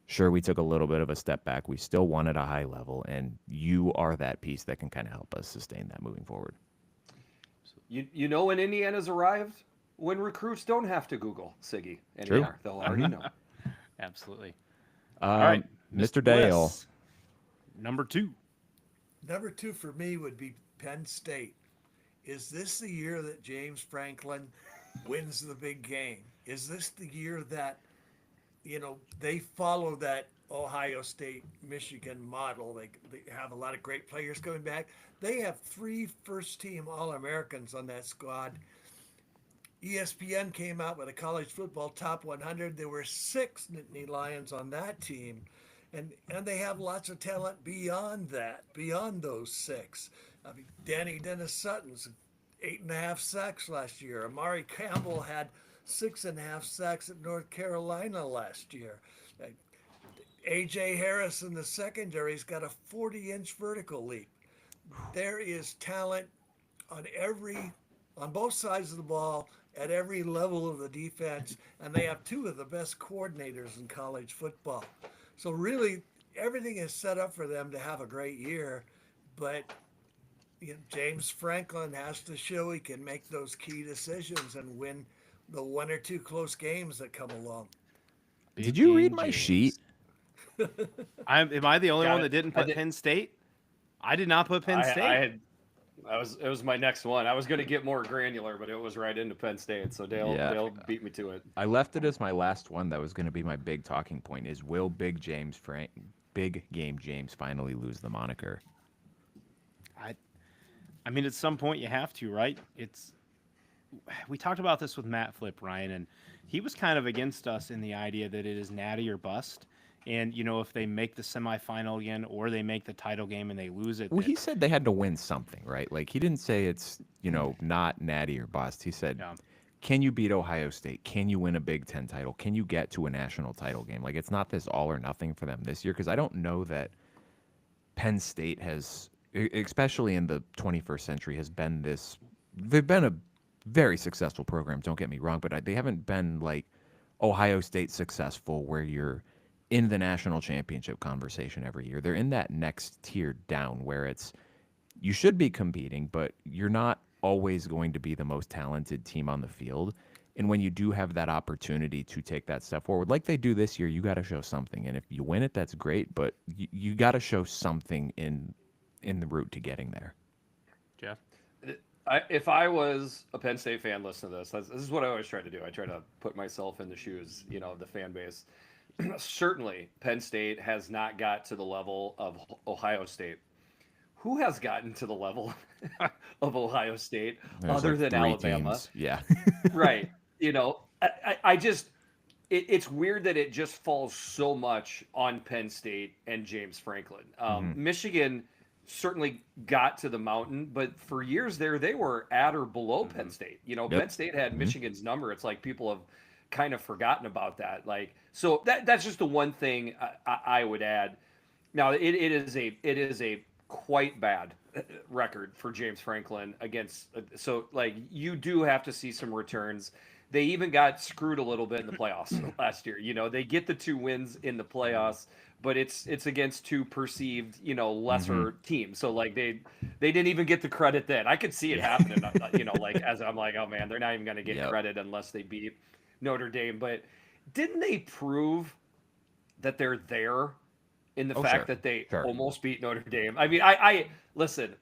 Sure, we took a little bit of a step back. We still won at a high level, and you are that piece that can kind of help us sustain that moving forward. You know when Indiana's arrived? When recruits don't have to Google Siggy anymore. They'll already know. Absolutely. All right, Mr. Dale. Bliss, number 2. Number 2 for me would be Penn State. Is this the year that James Franklin wins the big game? Is this the year that, they follow that Ohio State, Michigan model? They have a lot of great players coming back. They have 3 first-team All-Americans on that squad. ESPN came out with a college football top 100. There were 6 Nittany Lions on that team. And they have lots of talent beyond that, beyond those 6. I mean, Danny Dennis Sutton's 8.5 sacks last year. Amari Campbell had 6.5 sacks at North Carolina last year. A.J. Harris in the secondary's got a 40-inch vertical leap. There is talent on both sides of the ball, at every level of the defense, and they have 2 of the best coordinators in college football. So really, everything is set up for them to have a great year, but James Franklin has to show he can make those key decisions and win the 1 or 2 close games that come along. Did you read my sheet? Am I the only one that didn't put Penn State? I did not put Penn State. It was my next one. I was going to get more granular, but it was right into Penn State. So Dale beat me to it. I left it as my last one. That was going to be my big talking point. Is will Big Game James finally lose the moniker? I mean, at some point you have to, right? We talked about this with Matt Flip, Ryan, and he was kind of against us in the idea that it is natty or bust. And, if they make the semifinal again or they make the title game and they lose it, Well, he said they had to win something, right? Like he didn't say it's, not natty or bust. He said, yeah, can you beat Ohio State? Can you win a Big Ten title? Can you get to a national title game? Like it's not this all or nothing for them this year because I don't know that Penn State has, especially in the 21st century, has been this. They've been a very successful program. Don't get me wrong, but they haven't been like Ohio State successful, where you're in the national championship conversation every year. They're in that next tier down, where it's you should be competing, but you're not always going to be the most talented team on the field. And when you do have that opportunity to take that step forward, like they do this year, you got to show something. And if you win it, that's great. But you got to show something in the route to getting there. Jeff. If I was a Penn State fan, listen to this. This is what I always try to do. I try to put myself in the shoes, of the fan base. Certainly, Penn State has not got to the level of Ohio State. Who has gotten to the level of Ohio State other than Alabama? Teams. Yeah. Right. I just, it's weird that it just falls so much on Penn State and James Franklin. Michigan certainly got to the mountain, but for years there, they were at or below Penn State. Penn State had Michigan's number. It's like people have kind of forgotten about that. Like, so that's just the one thing I would add. Now, it is a quite bad record for James Franklin against. So, like, you do have to see some returns. They even got screwed a little bit in the playoffs last year. They get the 2 wins in the playoffs, but it's against 2 perceived, lesser teams. So like they didn't even get the credit then. I could see it happening, like as I'm like, oh man, they're not even going to get credit unless they beat Notre Dame. But didn't they prove that they're there in the fact that they almost beat Notre Dame? I mean, I listen.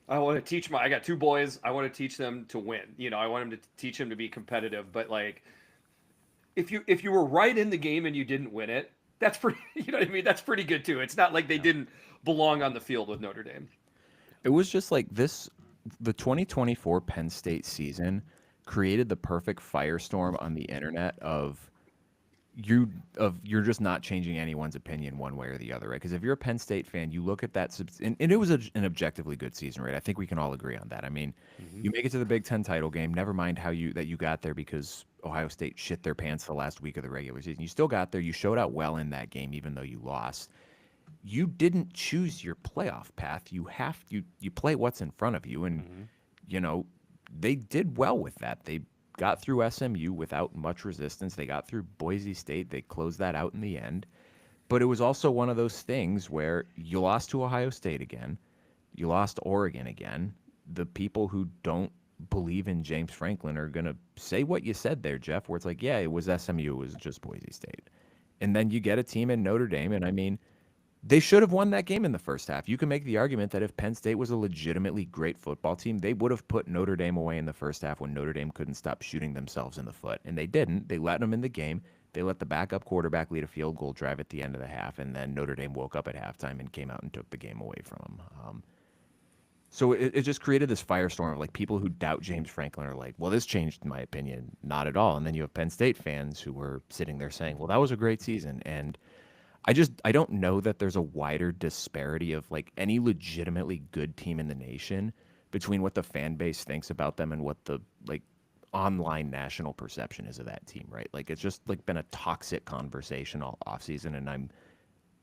I want to teach I got 2 boys. I want to teach them to win. I want them to teach them to be competitive. But like, if you were right in the game and you didn't win it, that's pretty. You know what I mean? That's pretty good too. It's not like they didn't belong on the field with Notre Dame. It was just like this. The 2024 Penn State season created the perfect firestorm on the internet of you're just not changing anyone's opinion one way or the other, right? Because if you're a Penn State fan, you look at that, and it was an objectively good season, right? I think we can all agree on that. I mean, you make it to the Big Ten title game. Never mind how you got there because Ohio State shit their pants the last week of the regular season. You still got there. You showed out well in that game, even though you lost. You didn't choose your playoff path. You play what's in front of you, and they did well with that. They got through SMU without much resistance. They got through Boise State. They closed that out in the end. But it was also one of those things where you lost to Ohio State again. You lost Oregon again. The people who don't believe in James Franklin are going to say what you said there, Jeff, where it's like, yeah, it was SMU. It was just Boise State. And then you get a team in Notre Dame. And I mean, they should have won that game in the first half. You can make the argument that if Penn State was a legitimately great football team, they would have put Notre Dame away in the first half when Notre Dame couldn't stop shooting themselves in the foot. And they didn't. They let them in the game. They let the backup quarterback lead a field goal drive at the end of the half, and then Notre Dame woke up at halftime and came out and took the game away from them. So it just created this firestorm of like people who doubt James Franklin are like, well, this changed my opinion. Not at all. And then you have Penn State fans who were sitting there saying, well, that was a great season. And I don't know that there's a wider disparity of like any legitimately good team in the nation between what the fan base thinks about them and what the like online national perception is of that team, right? Like it's just like been a toxic conversation all offseason, and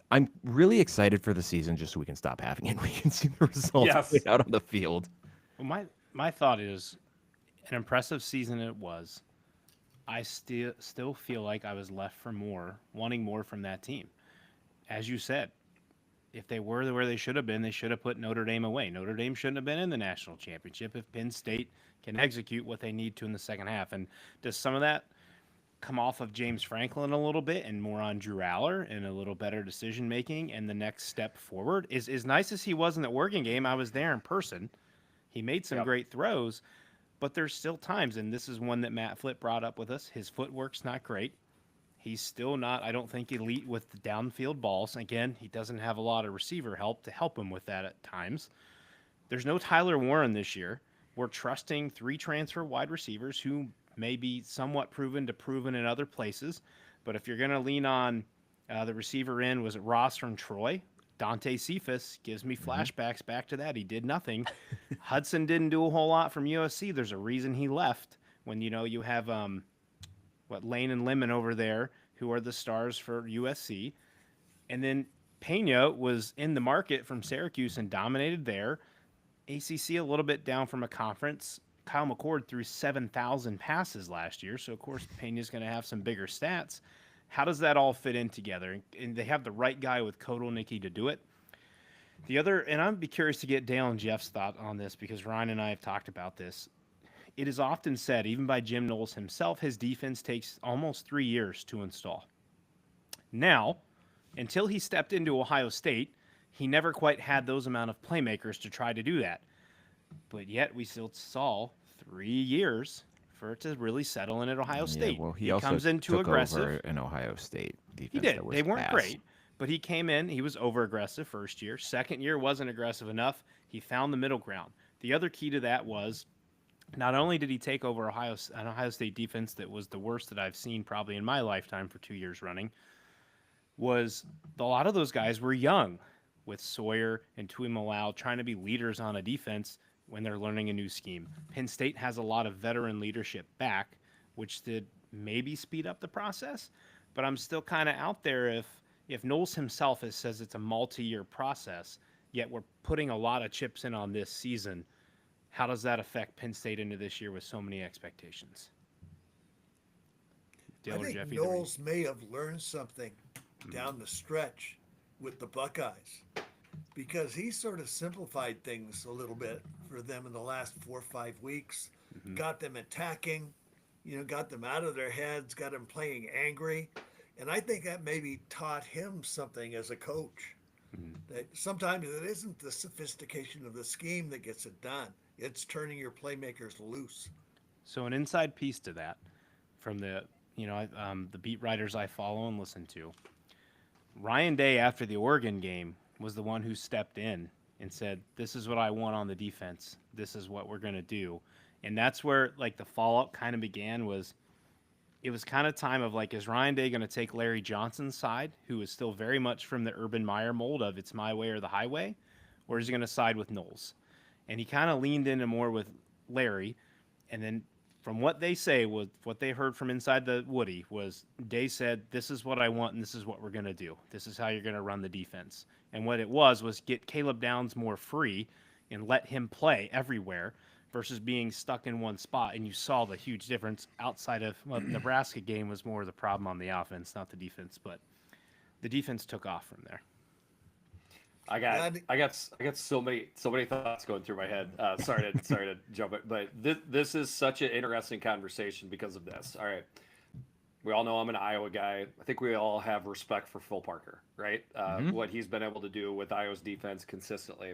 I'm really excited for the season just so we can stop having it. We can see the results play out on the field. Well, my thought is an impressive season it was. I still feel like I was left for more, wanting more from that team. As you said, if they were where they should have been, they should have put Notre Dame away. Notre Dame shouldn't have been in the national championship if Penn State can execute what they need to in the second half. And does some of that come off of James Franklin a little bit and more on Drew Aller and a little better decision making and the next step forward? As nice as he was in the Oregon game, I was there in person. He made some great throws, but there's still times, and this is one that Matt Flipp brought up with us. His footwork's not great. He's still not, I don't think, elite with the downfield balls. Again, he doesn't have a lot of receiver help to help him with that at times. There's no Tyler Warren this year. We're trusting 3 transfer wide receivers who may be somewhat proven in other places. But if you're going to lean on The receiver in was Ross from Troy. Dante Cephas gives me flashbacks back to that. He did nothing. Hudson didn't do a whole lot from USC. There's a reason he left. When you have Lane and Lemon over there who are the stars for USC, and then Pena was in the market from Syracuse and dominated there. ACC a little bit down from a conference. Kyle McCord threw 7,000 passes last year, so of course Pena's going to have some bigger stats. How does that all fit in together? And they have the right guy with Kotelnicki to do it. The other, and I'd be curious to get Dale and Jeff's thought on this because Ryan and I have talked about this. It is often said, even by Jim Knowles himself, his defense takes almost 3 years to install. Now, until he stepped into Ohio State, he never quite had those amount of playmakers to try to do that. But yet we still saw 3 years for it to really settle in at Ohio State. Well, he also comes in too took aggressive. over an Ohio State defense. He did. That was They weren't ass. great, but he came in. He was over aggressive first year. Second year wasn't aggressive enough. He found the middle ground. The other key to that was not only did he take over an Ohio State defense that was the worst that I've seen probably in my lifetime for 2 years running, was a lot of those guys were young, with Sawyer and Tui Malau trying to be leaders on a defense when they're learning a new scheme. Penn State has a lot of veteran leadership back, which did maybe speed up the process, but I'm still kind of out there if Knowles himself says it's a multi-year process, yet we're putting a lot of chips in on this season. How does that affect Penn State into this year with so many expectations? I think Knowles may have learned something down the stretch with the Buckeyes because he sort of simplified things a little bit for them in the last 4 or 5 weeks, got them attacking, got them out of their heads, got them playing angry. And I think that maybe taught him something as a coach. That sometimes it isn't the sophistication of the scheme that gets it done. It's turning your playmakers loose. So an inside piece to that from the beat writers I follow and listen to, Ryan Day after the Oregon game was the one who stepped in and said, this is what I want on the defense. This is what we're going to do. And that's where the fallout kind of began. It was kind of time of is Ryan Day going to take Larry Johnson's side, who is still very much from the Urban Meyer mold of it's my way or the highway, or is he going to side with Knowles? And he kind of leaned into more with Larry. And then from what they say, was what they heard from inside the Woody was Day said, this is what I want and this is what we're going to do. This is how you're going to run the defense. And what it was get Caleb Downs more free and let him play everywhere versus being stuck in one spot. And you saw the huge difference outside of Nebraska game was more the problem on the offense, not the defense. But the defense took off from there. I got so many thoughts going through my head. Sorry to jump it, but this is such an interesting conversation because of this. All right, we all know I'm an Iowa guy. I think we all have respect for Phil Parker, right? What he's been able to do with Iowa's defense consistently.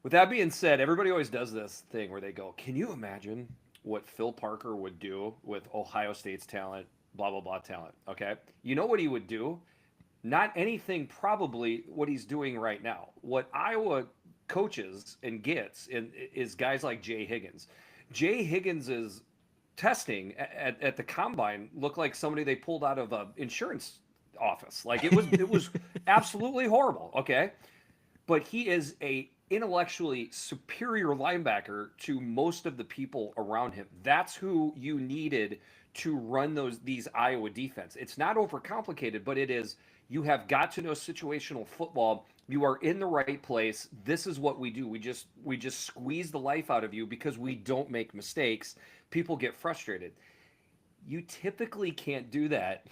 With that being said, everybody always does this thing where they go, "Can you imagine what Phil Parker would do with Ohio State's talent? Blah blah blah talent." Okay, you know what he would do? Not anything probably what he's doing right now. What Iowa coaches and gets is guys like Jay Higgins. Jay Higgins' testing at the combine looked like somebody they pulled out of an insurance office. It was absolutely horrible, okay? But he is a intellectually superior linebacker to most of the people around him. That's who you needed to run these Iowa defense. It's not overcomplicated, but it is. You have got to know situational football. You are in the right place. This is what we do. We just squeeze the life out of you because we don't make mistakes. People get frustrated. You typically can't do that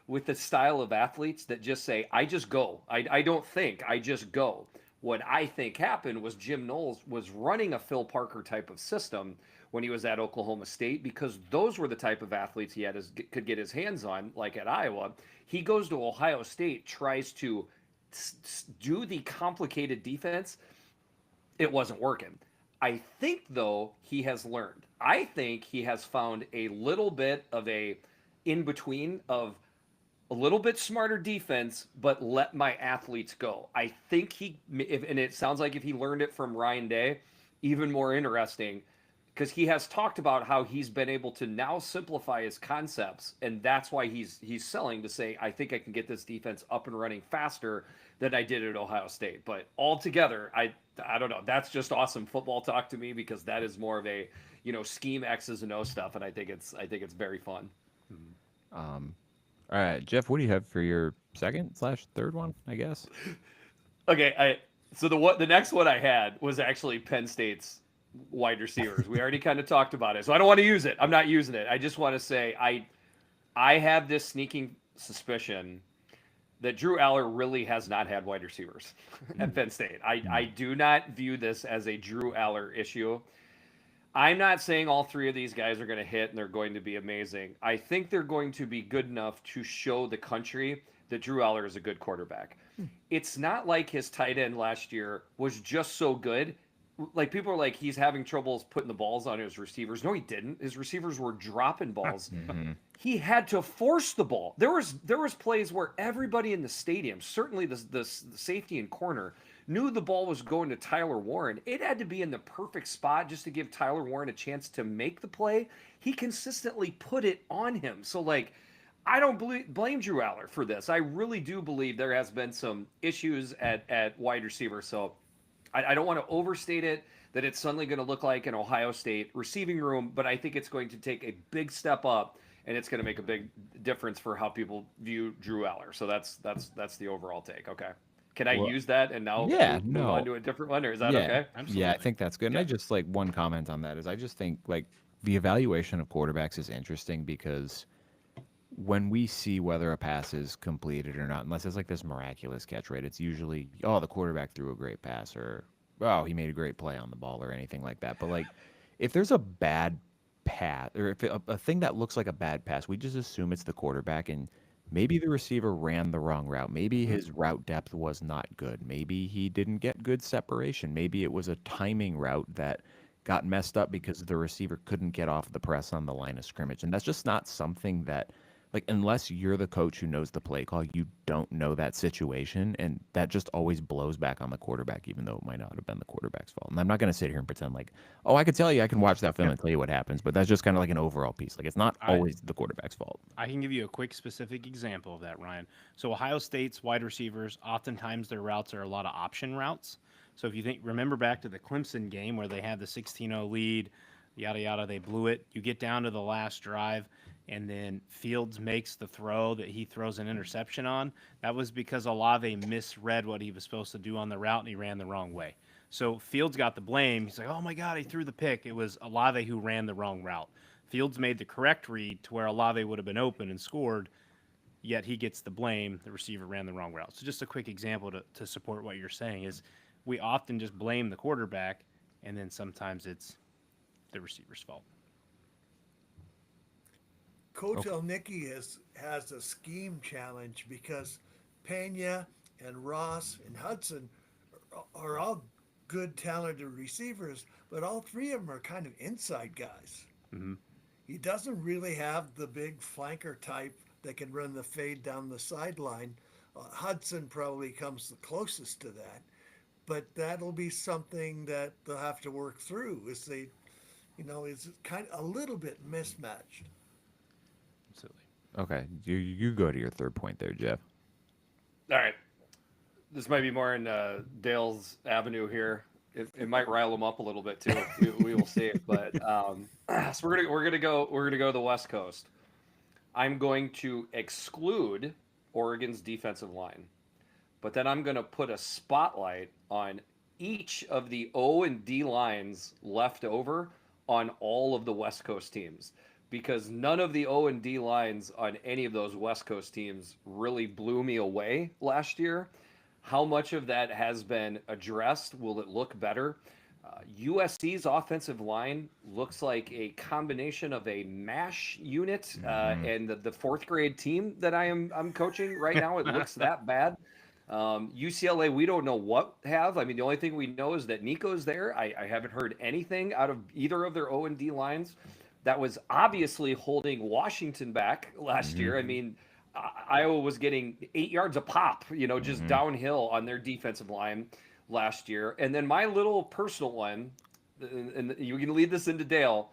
with the style of athletes that just say, I just go. I don't think, I just go. What I think happened was Jim Knowles was running a Phil Parker type of system when he was at Oklahoma State because those were the type of athletes he could get his hands on, like at Iowa. He goes to Ohio State, tries to do the complicated defense. It wasn't working. I think, though, he has learned. I think he has found a little bit of a in-between of a little bit smarter defense, but let my athletes go. I think and it sounds like if he learned it from Ryan Day, even more interesting, because he has talked about how he's been able to now simplify his concepts, and that's why he's selling to say, I think I can get this defense up and running faster than I did at Ohio State. But altogether, I don't know. That's just awesome football talk to me, because that is more of a, you know, scheme X's and O stuff, and I think it's very fun. All right, Jeff, what do you have for your second/third one, I guess? Okay, so the next one I had was actually Penn State's wide receivers. We already kind of talked about it, so I don't want to use it. I'm not using it. I just want to say I have this sneaking suspicion that Drew Aller really has not had wide receivers at Penn State. I do not view this as a Drew Aller issue. I'm not saying all three of these guys are going to hit and they're going to be amazing. I think they're going to be good enough to show the country that Drew Aller is a good quarterback. It's not like his tight end last year was just so good. Like, people are like, he's having troubles putting the balls on his receivers. No, he didn't. His receivers were dropping balls. He had to force the ball. There was plays where everybody in the stadium, certainly the safety and corner, knew the ball was going to Tyler Warren. It had to be in the perfect spot just to give Tyler Warren a chance to make the play. He consistently put it on him. So, like, I don't blame Drew Aller for this. I really do believe there has been some issues at wide receiver. So I don't want to overstate it, that it's suddenly going to look like an Ohio State receiving room, but I think it's going to take a big step up, and it's going to make a big difference for how people view Drew Aller. So that's the overall take. Okay. Can I use that and now move on to a different one, or is that okay? Absolutely. Yeah, I think that's good. And I just, like, one comment on that is, I just think, like, the evaluation of quarterbacks is interesting, because when we see whether a pass is completed or not, unless it's like this miraculous catch rate, it's usually, oh, the quarterback threw a great pass, or, oh, he made a great play on the ball, or anything like that. But, like, if there's a bad pass, or if a thing that looks like a bad pass, we just assume it's the quarterback, and maybe the receiver ran the wrong route. Maybe his route depth was not good. Maybe he didn't get good separation. Maybe it was a timing route that got messed up because the receiver couldn't get off the press on the line of scrimmage. And that's just not something that, like, unless you're the coach who knows the play call, you don't know that situation. And that just always blows back on the quarterback, even though it might not have been the quarterback's fault. And I'm not going to sit here and pretend like, oh, I could tell you, I can watch that film and tell you what happens. But that's just kind of like an overall piece. Like, it's not always the quarterback's fault. I can give you a quick specific example of that, Ryan. So Ohio State's wide receivers, oftentimes their routes are a lot of option routes. So if you remember back to the Clemson game where they had the 16-0 lead, yada, yada, they blew it. You get down to the last drive, and then Fields makes the throw that he throws an interception on. That was because Olave misread what he was supposed to do on the route, and he ran the wrong way. So Fields got the blame. He's like, oh, my God, he threw the pick. It was Olave who ran the wrong route. Fields made the correct read to where Olave would have been open and scored, yet he gets the blame. The receiver ran the wrong route. So just a quick example to support what you're saying is we often just blame the quarterback, and then sometimes it's the receiver's fault. Coach Elnicki has a scheme challenge because Pena and Ross and Hudson are all good, talented receivers, but all three of them are kind of inside guys. Mm-hmm. He doesn't really have the big flanker type that can run the fade down the sideline. Hudson probably comes the closest to that, but that'll be something that they'll have to work through. Is it's kind of a little bit mismatched. Absolutely. Okay, you go to your third point there, Jeff. All right. This might be more in Dale's avenue here. It might rile him up a little bit too. We will see. But so we're gonna go to the West Coast. I'm going to exclude Oregon's defensive line, but then I'm going to put a spotlight on each of the O and D lines left over on all of the West Coast teams, because none of the O and D lines on any of those West Coast teams really blew me away last year. How much of that has been addressed? Will it look better? USC's offensive line looks like a combination of a MASH unit and the fourth grade team that I'm coaching right now. It looks that bad. UCLA, we don't know what have. I mean, the only thing we know is that Nico's there. I haven't heard anything out of either of their O and D lines. That was obviously holding Washington back last year. I mean, Iowa was getting 8 yards a pop, just downhill on their defensive line last year. And then my little personal one and you can lead this into Dale.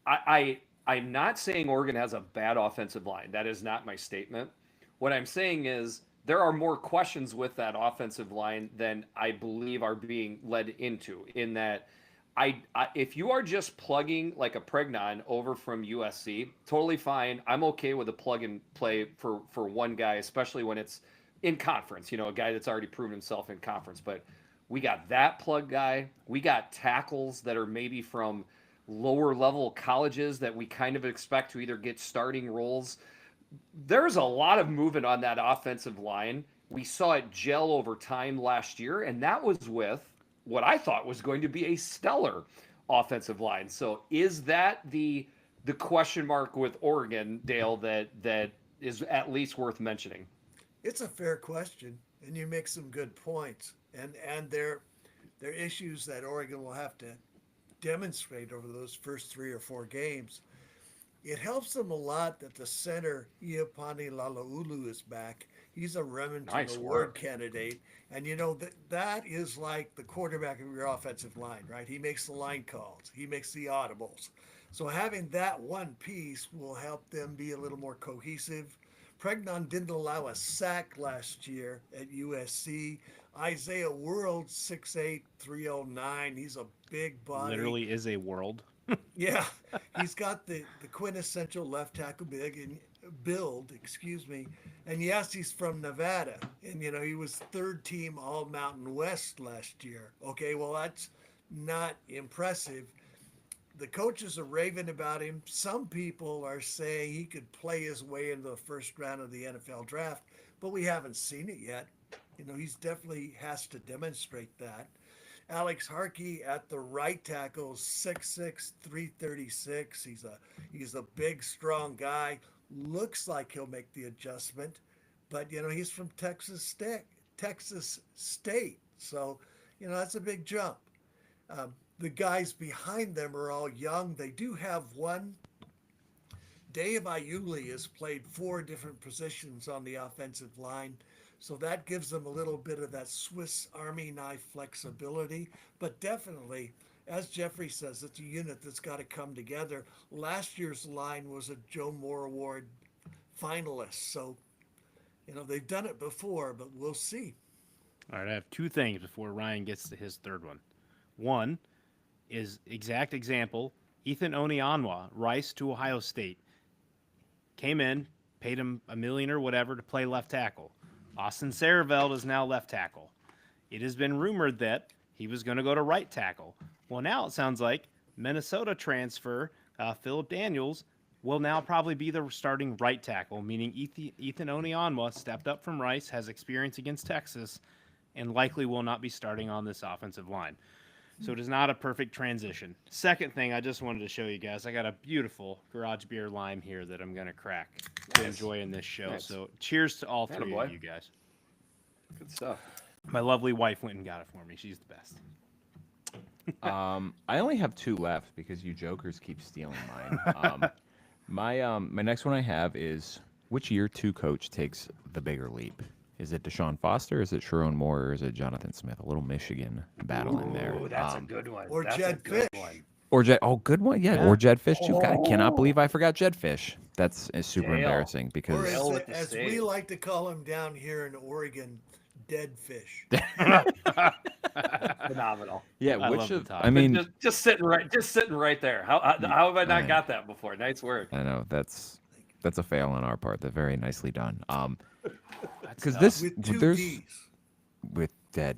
I'm not saying Oregon has a bad offensive line. That is not my statement. What I'm saying is there are more questions with that offensive line than I believe are being led into. In that, if you are just plugging like a Pregnon over from USC, totally fine. I'm okay with a plug and play for one guy, especially when it's in conference. A guy that's already proven himself in conference. But we got that plug guy. We got tackles that are maybe from lower level colleges that we kind of expect to either get starting roles. There's a lot of movement on that offensive line. We saw it gel over time last year, and that was with what I thought was going to be a stellar offensive line. So is that the question mark with Oregon, Dale, that is at least worth mentioning? It's a fair question, and you make some good points. And they're issues that Oregon will have to demonstrate over those first 3 or 4 games. It helps them a lot that the center, Iapani Lalaulu, is back. He's a Remington Award candidate. And that is like the quarterback of your offensive line, right? He makes the line calls. He makes the audibles. So having that one piece will help them be a little more cohesive. Pregnon didn't allow a sack last year at USC. Isaiah World, 6'8", 309. He's a big body. Literally is a world. Yeah, he's got the quintessential left tackle build, and yes, he's from Nevada, and he was 3rd team All Mountain West last year. Okay, well that's not impressive. The coaches are raving about him. Some people are saying he could play his way into the first round of the NFL draft, but we haven't seen it yet. He's definitely has to demonstrate that. Alex Harkey at the right tackle, 6'6", 336. He's a big, strong guy. Looks like he'll make the adjustment, but he's from Texas State. So that's a big jump. The guys behind them are all young. They do have one. Dave Ayuli has played 4 different positions on the offensive line. So that gives them a little bit of that Swiss Army knife flexibility. But definitely, as Jeffrey says, it's a unit that's got to come together. Last year's line was a Joe Moore Award finalist. So, they've done it before, but we'll see. All right, I have 2 things before Ryan gets to his third one. One is exact example, Ethan Onianwa, Rice to Ohio State. Came in, paid him $1 million or whatever to play left tackle. Austin Sareveld is now left tackle. It has been rumored that he was going to go to right tackle. Well, now it sounds like Minnesota transfer Philip Daniels will now probably be the starting right tackle, meaning Ethan Onianwa stepped up from Rice, has experience against Texas, and likely will not be starting on this offensive line. So it is not a perfect transition. Second thing I just wanted to show you guys, I got a beautiful garage beer lime here that I'm going to crack to enjoy in this show. Nice. So cheers to all 3 of you guys. Good stuff. My lovely wife went and got it for me. She's the best. I only have 2 left because you jokers keep stealing mine. My next one I have is, which year 2 coach takes the bigger leap? Is it Deshaun Foster? Is it Sharon Moore? Or is it Jonathan Smith? A little Michigan battle in there. Oh, that's a good one. Or that's Jed Fish. Or Jed. Oh, good one. Yeah. Or Jed Fish too. God, I cannot believe I forgot Jed Fish. That's super embarrassing because, or as we like to call him down here in Oregon, dead fish. Phenomenal. Yeah. I mean, just sitting right there. How have I not got that before? Nice work. I know that's a fail on our part. That's very nicely done. Because with dead.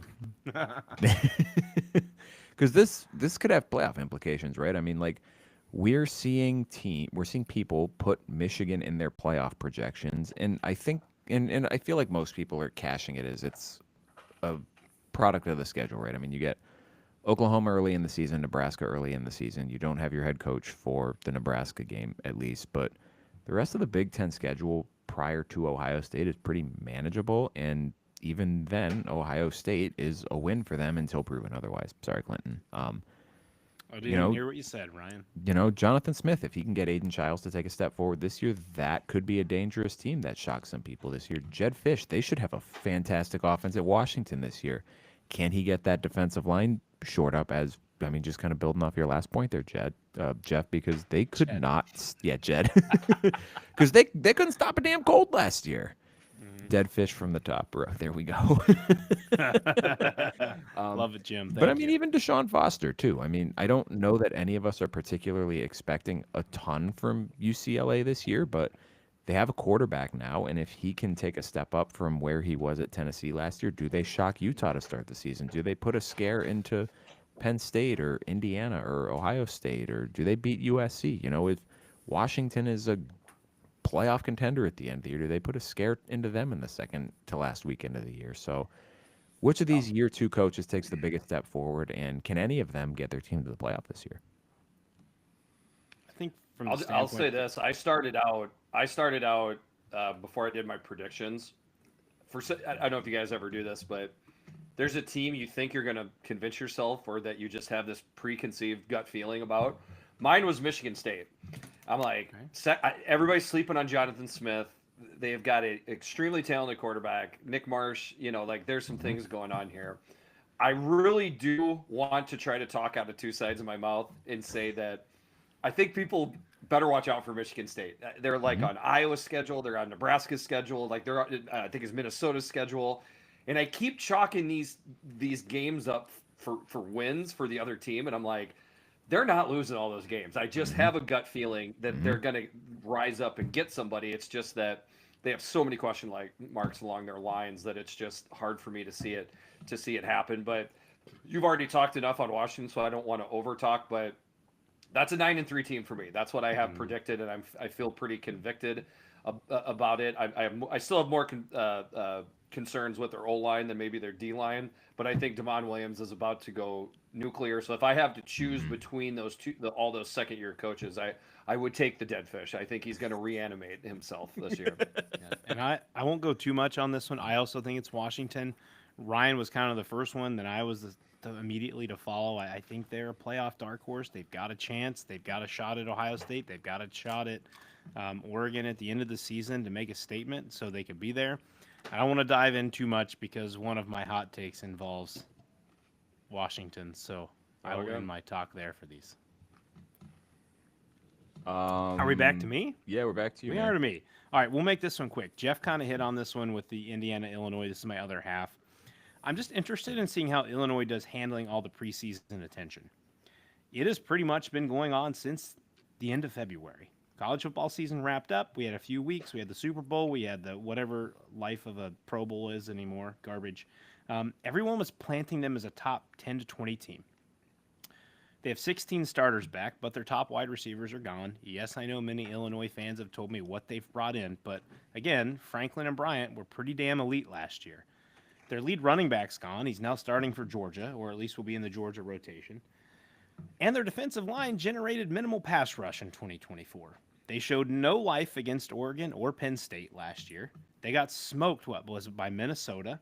Because this could have playoff implications, right? I mean, like we're seeing people put Michigan in their playoff projections, and I think, and I feel like most people are cashing it as it's a product of the schedule, right? I mean, you get Oklahoma early in the season, Nebraska early in the season. You don't have your head coach for the Nebraska game, at least, but the rest of the Big Ten schedule prior to Ohio State is pretty manageable, and even then, Ohio State is a win for them until proven otherwise. Sorry, Clinton. I didn't hear what you said, Ryan. Jonathan Smith, if he can get Aiden Childs to take a step forward this year, that could be a dangerous team that shocks some people this year. Jed Fish, they should have a fantastic offense at Washington this year. Can he get that defensive line shored up as I mean, just kind of building off your last point there, Jeff, because they could Jed. not, yeah, Jed, because they couldn't stop a damn cold last year. Dead fish from the top, bro. There we go. Love it, Jim. But I Thank mean, you. even Deshaun Foster too. I mean, I don't know that any of us are particularly expecting a ton from UCLA this year, but they have a quarterback now, and if he can take a step up from where he was at Tennessee last year, do they shock Utah to start the season? Do they put a scare into Penn State or Indiana or Ohio State, or do they beat USC? You know, if Washington is a playoff contender at the end of the year, do they put a scare into them in the second to last weekend of the year? So, which of these year two coaches takes the biggest step forward, and can any of them get their team to the playoff this year? I think from the I'll say standpoint- this: I started out before I did my predictions. I don't know if you guys ever do this, but there's a team you think you're going to convince yourself, or that you just have this preconceived gut feeling about. Mine was Michigan State. I'm like, everybody's sleeping on Jonathan Smith. They've got an extremely talented quarterback, Nick Marsh. You know, like there's some things going on here. I really do want to try to talk out of two sides of my mouth and say that I think people better watch out for Michigan State. They're like on Iowa's schedule. They're on Nebraska's schedule. Like they're, I think it's Minnesota's schedule. And I keep chalking these games up for wins for the other team. And I'm like, they're not losing all those games. I just have a gut feeling that they're going to rise up and get somebody. It's just that they have so many question marks along their lines that it's just hard for me to see it happen. But you've already talked enough on Washington, so I don't want to over talk, but that's a 9-3 team for me. That's what I have predicted, and I feel pretty convicted about it. I still have more concerns with their O line than maybe their D line, but I think Damon Williams is about to go nuclear. So if I have to choose between those two, all those second year coaches, I would take the dead fish. I think he's going to reanimate himself this year. And I won't go too much on this one. I also think it's Washington. Ryan was kind of the first one, then I was immediately to follow. I think they're a playoff dark horse. They've got a chance. They've got a shot at Ohio State. They've got a shot at Oregon at the end of the season to make a statement so they could be there. I don't want to dive in too much because one of my hot takes involves Washington, so I will end my talk there for these. Are we back to me? Yeah, we're back to you. We are to me. All right, we'll make this one quick. Jeff kind of hit on this one with the Indiana-Illinois. This is my other half. I'm just interested in seeing how Illinois does handling all the preseason attention. It has pretty much been going on since the end of February. College football season wrapped up. We had a few weeks. We had the Super Bowl. We had the whatever life of a Pro Bowl is anymore, garbage. Everyone was planting them as a top 10 to 20 team. They have 16 starters back, but their top wide receivers are gone. Yes, I know many Illinois fans have told me what they've brought in, but again, Franklin and Bryant were pretty damn elite last year. Their lead running back's gone. He's now starting for Georgia, or at least will be in the Georgia rotation. And their defensive line generated minimal pass rush in 2024. They showed no life against Oregon or Penn State last year. They got smoked, by Minnesota.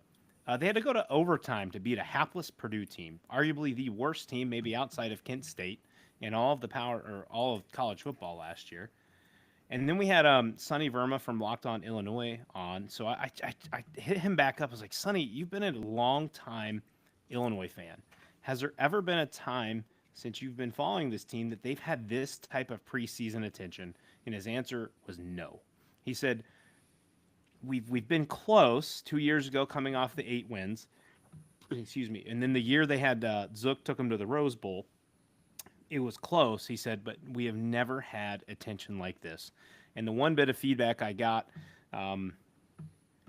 They had to go to overtime to beat a hapless Purdue team, arguably the worst team, maybe outside of Kent State, in all of college football last year. And then we had Sonny Verma from Locked On Illinois on. So I hit him back up. I was like, Sonny, you've been a long-time Illinois fan. Has there ever been a time since you've been following this team that they've had this type of preseason attention? And his answer was no. He said, we've been close 2 years ago coming off the 8 wins. Excuse me. And then the year they had Zook took them to the Rose Bowl. It was close, he said, but we have never had attention like this. And the one bit of feedback I got,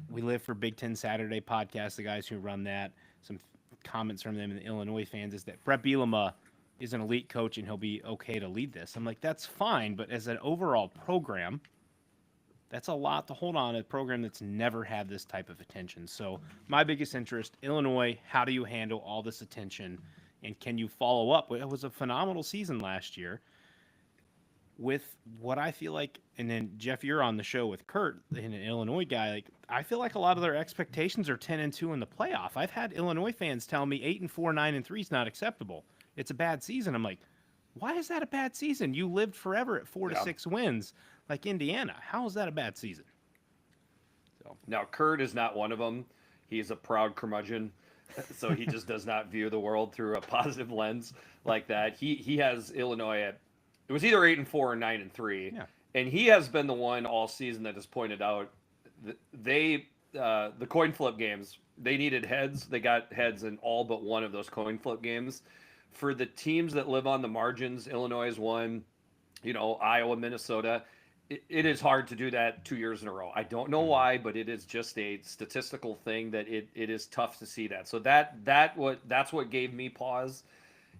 we live for Big Ten Saturday podcast, the guys who run that, some comments from them and the Illinois fans is that Brett Bielema is an elite coach and he'll be okay to lead this. I'm like, that's fine, but as an overall program, that's a lot to hold on, a program that's never had this type of attention. So my biggest interest, Illinois, how do you handle all this attention? And can you follow up? It was a phenomenal season last year with what I feel like, and then Jeff, you're on the show with Kurt, an Illinois guy. Like I feel like a lot of their expectations are 10-2 in the playoff. I've had Illinois fans tell me 8-4, 9-3 is not acceptable. It's a bad season. I'm like, why is that a bad season? You lived forever at 4 to 6 wins like Indiana. How is that a bad season? So now Kurt is not one of them. He's a proud curmudgeon. So he just does not view the world through a positive lens like that. He has Illinois at, it was either 8-4 or 9-3. Yeah. And he has been the one all season that has pointed out the coin flip games, they needed heads. They got heads in all but one of those coin flip games. For the teams that live on the margins, Illinois has won, Iowa, Minnesota. It is hard to do that 2 years in a row. I don't know why, but it is just a statistical thing that it is tough to see that. So that's what gave me pause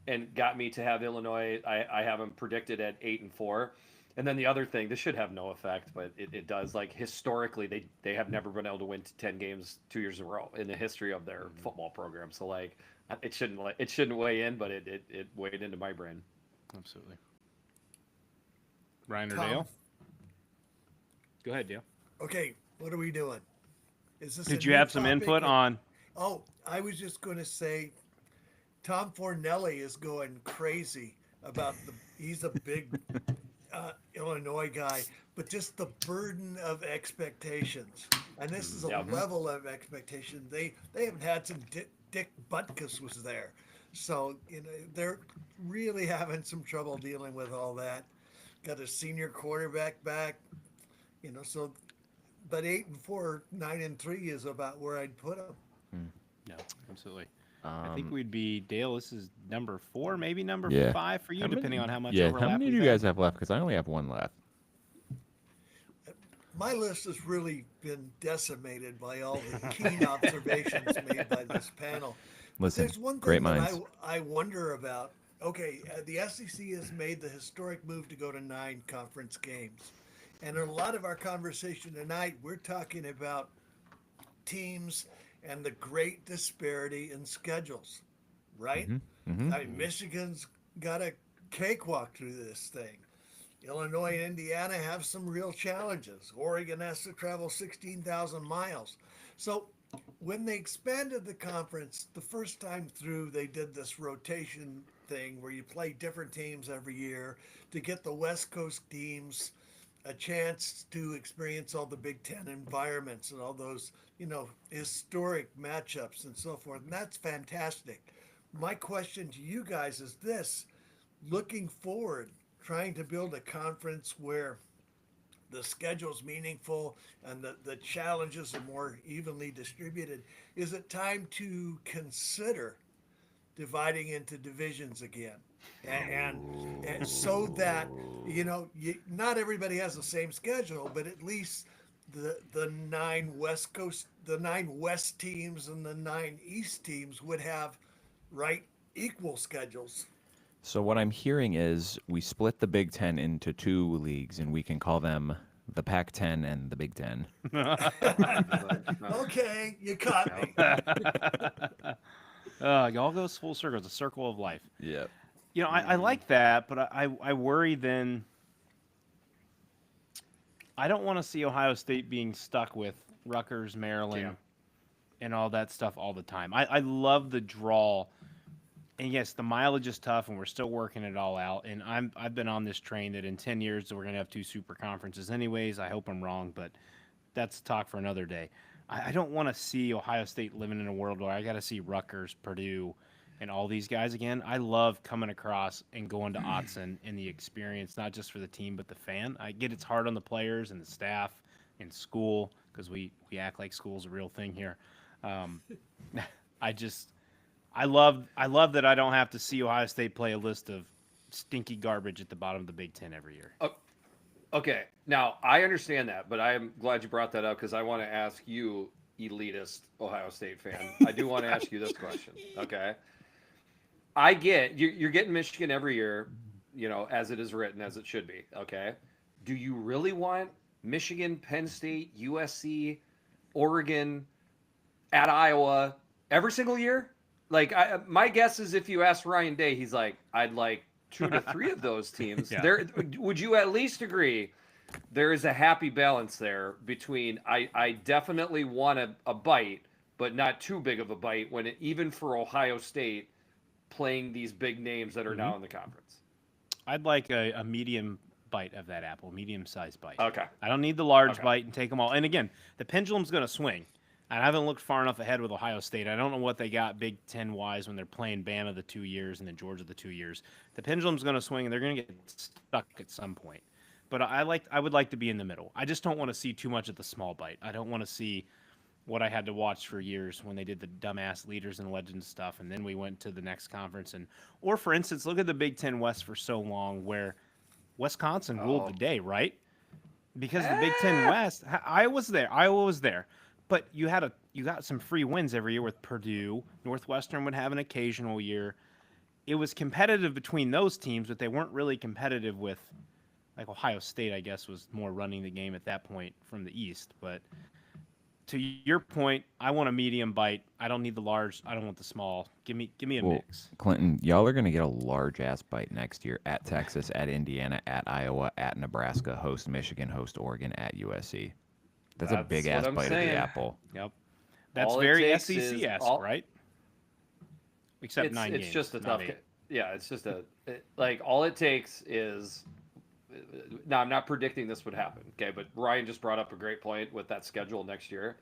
and got me to have Illinois. I have them predicted at 8-4. And then the other thing, this should have no effect, but it does. Like historically, they have never been able to win 10 games 2 years in a row in the history of their football program. So like, it shouldn't weigh in, but it weighed into my brain. Absolutely. Ryan or Tom. Dale? Go ahead, Dale. Okay, what are we doing? Is this? Did a you new have some topic input or- on? Oh, I was just going to say, Tom Fornelli is going crazy about he's a big Illinois guy, but just the burden of expectations, and this is a Yeah. level of expectation they haven't had since Dick Butkus was there, so they're really having some trouble dealing with all that. Got a senior quarterback back, so. But 8-4, 9-3 is about where I'd put them. No, absolutely. I think we'd be Dale. This is number 4, maybe number Yeah. 5 for you, How many- depending on how much Yeah, overlap. how many do we've you had. guys have left? Because I only have one left. My list has really been decimated by all the keen observations made by this panel. But Listen, there's one great thing that minds. I wonder about. Okay, the SEC has made the historic move to go to 9 conference games. And in a lot of our conversation tonight, we're talking about teams and the great disparity in schedules, right? Mhm. I mean, Michigan's got a cakewalk through this thing. Illinois and Indiana have some real challenges. Oregon has to travel 16,000 miles. So when they expanded the conference, the first time through, they did this rotation thing where you play different teams every year to get the West Coast teams a chance to experience all the Big Ten environments and all those, historic matchups and so forth. And that's fantastic. My question to you guys is this: looking forward, trying to build a conference where the schedule's meaningful and the challenges are more evenly distributed, is it time to consider dividing into divisions again? And so that not everybody has the same schedule, but at least the 9 West Coast, the 9 West teams and the 9 East teams would have equal schedules. So what I'm hearing is we split the Big Ten into 2 leagues, and we can call them the Pac-10 and the Big Ten. Okay, you caught me. It all goes full circle. It's a circle of life. Yep. I like that, but I worry then. I don't want to see Ohio State being stuck with Rutgers, Maryland, and all that stuff all the time. I love the draw. And yes, the mileage is tough, and we're still working it all out. And I've been on this train that in 10 years we're going to have 2 super conferences anyways. I hope I'm wrong, but that's talk for another day. I don't want to see Ohio State living in a world where I got to see Rutgers, Purdue, and all these guys again. I love coming across and going to Autzen and the experience, not just for the team but the fan. I get it's hard on the players and the staff and school because we act like school's a real thing here. I love that I don't have to see Ohio State play a list of stinky garbage at the bottom of the Big Ten every year. Okay, now I understand that, but I'm glad you brought that up because I want to ask you, elitist Ohio State fan. I do want to ask you this question. Okay, I get you're getting Michigan every year, as it is written, as it should be. Okay, do you really want Michigan, Penn State, USC, Oregon, at Iowa every single year? Like, my guess is if you ask Ryan Day, he's like, I'd like 2 to 3 of those teams. Yeah. There, would you at least agree there is a happy balance there between I definitely want a bite, but not too big of a bite even for Ohio State playing these big names that are now in the conference? I'd like a medium bite of that apple, medium-sized bite. Okay. I don't need the large Okay. bite and take them all. And again, the pendulum's going to swing. I haven't looked far enough ahead with Ohio State. I don't know what they got Big Ten wise when they're playing Bama the 2 years and then Georgia the 2 years. The pendulum's going to swing and they're going to get stuck at some point. But I would like to be in the middle. I just don't want to see too much of the small bite. I don't want to see what I had to watch for years when they did the dumbass leaders and legends stuff, and then we went to the next conference. Or for instance, look at the Big Ten West for so long, where Wisconsin ruled the day, right? Because the Big Ten West, Iowa was there, but you got some free wins every year with Purdue. Northwestern would have an occasional year. It was competitive between those teams, but they weren't really competitive with, like Ohio State. I guess was more running the game at that point from the East, but to your point, I want a medium bite. I don't need the large. I don't want the small. Give me a mix. Clinton, y'all are going to get a large ass bite next year at Texas, at Indiana, at Iowa, at Nebraska, host Michigan, host Oregon, at USC. That's a big ass bite saying. of the apple. Yep. That's All very it takes SEC-esque, right? Except nine games. It's just a not tough. 8. Yeah, it's just like all it takes is. Now I'm not predicting this would happen, okay? But Ryan just brought up a great point with that schedule next year.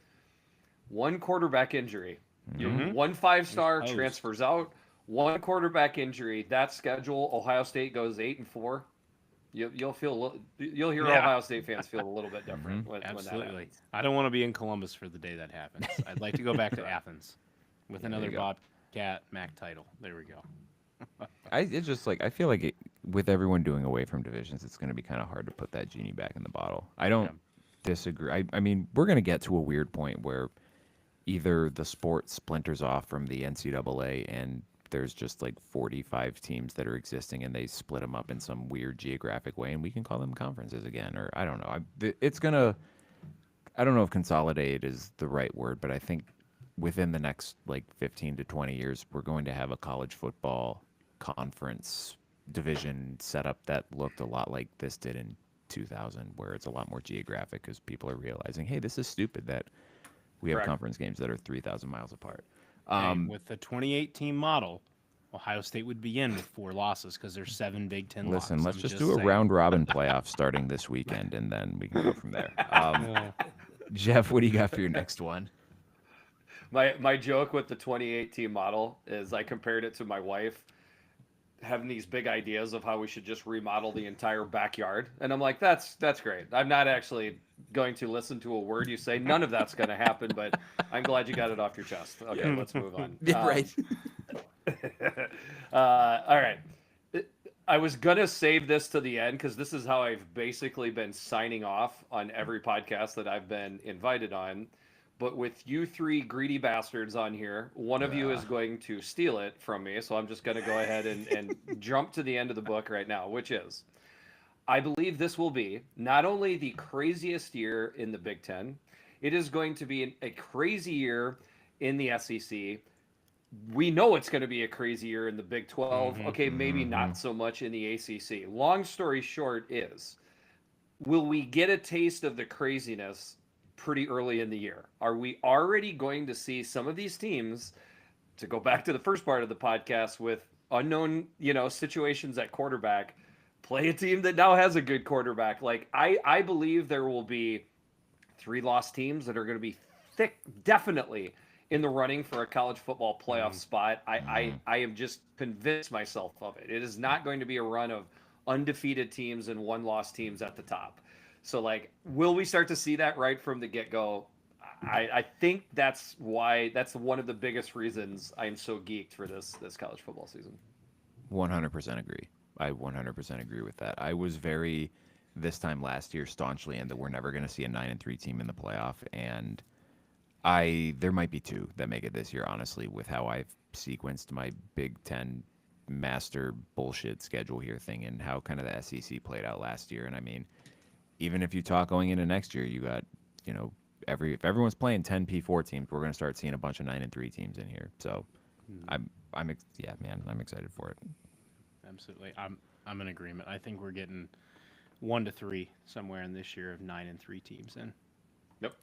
One quarterback injury, one 5-star transfers out. One quarterback injury. That schedule, Ohio State goes 8-4. You'll hear Ohio State fans feel a little bit different when that happens. I don't want to be in Columbus for the day that happens. I'd like to go back to Athens with another Bobcat MAC title. There we go. It's just like I feel like with everyone doing away from divisions, it's going to be kind of hard to put that genie back in the bottle. I don't disagree. I mean, we're going to get to a weird point where either the sport splinters off from the NCAA and there's just like 45 teams that are existing and they split them up in some weird geographic way and we can call them conferences again, or I don't know. It's going to, I don't know if consolidate is the right word, but I think within the next like 15 to 20 years, we're going to have a college football conference division setup that looked a lot like this did in 2000, where it's a lot more geographic because people are realizing, hey, this is stupid that we have conference games that are 3,000 miles apart. With the 28-team model, Ohio State would be in with 4 losses because there's 7 Big Ten losses. Listen, let's just do a round-robin playoff starting this weekend, and then we can go from there. Jeff, what do you got for your next one? My joke with the 28-team model is I compared it to my wife having these big ideas of how we should just remodel the entire backyard, and I'm like, that's great. I'm not actually going to listen to a word you say. None of that's going to happen, but I'm glad you got it off your chest. Okay, let's move on. Right. All right. I was going to save this to the end because this is how I've basically been signing off on every podcast that I've been invited on. But with you 3 greedy bastards on here, one of you is going to steal it from me. So I'm just going to go ahead and jump to the end of the book right now, which is, I believe this will be not only the craziest year in the Big Ten, it is going to be a crazy year in the SEC. We know it's going to be a crazy year in the Big 12. Okay, maybe not so much in the ACC. Long story short is, will we get a taste of the craziness pretty early in the year? Are we already going to see some of these teams, to go back to the first part of the podcast, with unknown, situations at quarterback, play a team that now has a good quarterback? Like, I believe there will be 3 lost teams that are going to be definitely in the running for a college football playoff spot. I am just convinced myself of it. It is not going to be a run of undefeated teams and 1-loss teams at the top. So, like, will we start to see that right from the get-go? I think that's one of the biggest reasons I'm so geeked for this college football season. 100% agree. I 100% agree with that. I was this time last year, staunchly in that we're never going to see a 9-3 team in the playoff, and there might be 2 that make it this year, honestly, with how I've sequenced my Big Ten master bullshit schedule here thing and how kind of the SEC played out last year. And I mean, even if you talk going into next year, you got, if everyone's playing 10 P4 teams, we're going to start seeing a bunch of 9-3 teams in here. So I'm excited for it. Absolutely. I'm in agreement. I think we're getting 1 to 3 somewhere in this year of 9-3 teams in. Yep.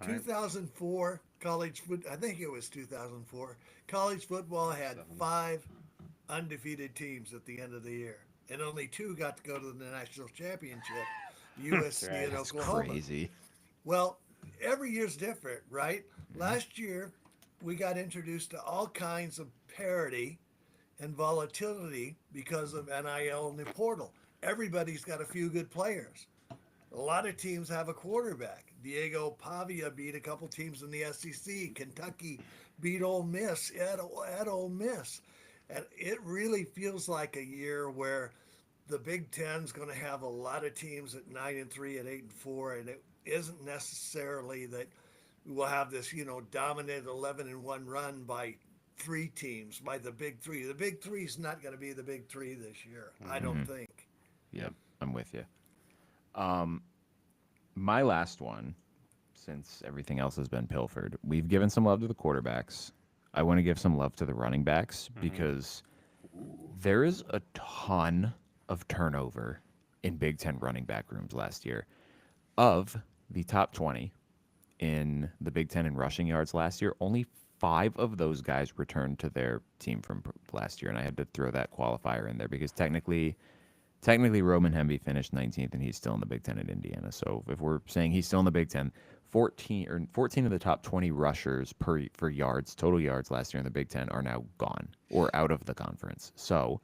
2004 college foot. I think it was 2004. College football had 5 undefeated teams at the end of the year, and only 2 got to go to the national championship. USC and Oklahoma. Crazy. Well, every year's different, right? Last year, we got introduced to all kinds of parity and volatility because of NIL and the portal. Everybody's got a few good players. A lot of teams have a quarterback. Diego Pavia beat a couple teams in the SEC. Kentucky beat Ole Miss at Ole Miss. And it really feels like a year where the Big Ten's going to have a lot of teams at 9-3 and 8-4, and it isn't necessarily that we'll have this, dominant 11-1 run by three teams, by the Big Three. The Big Three's not going to be the Big Three this year, I don't think. Yep, I'm with you. My last one, since everything else has been pilfered, we've given some love to the quarterbacks. I want to give some love to the running backs because there is a ton of turnover in Big Ten running back rooms last year. Of the top 20 in the Big Ten in rushing yards last year, only 5 of those guys returned to their team from last year, and I had to throw that qualifier in there because technically Roman Hemby finished 19th, and he's still in the Big Ten at Indiana. So if we're saying he's still in the Big Ten, 14 of the top 20 rushers for yards, total yards last year in the Big Ten are now gone or out of the conference. So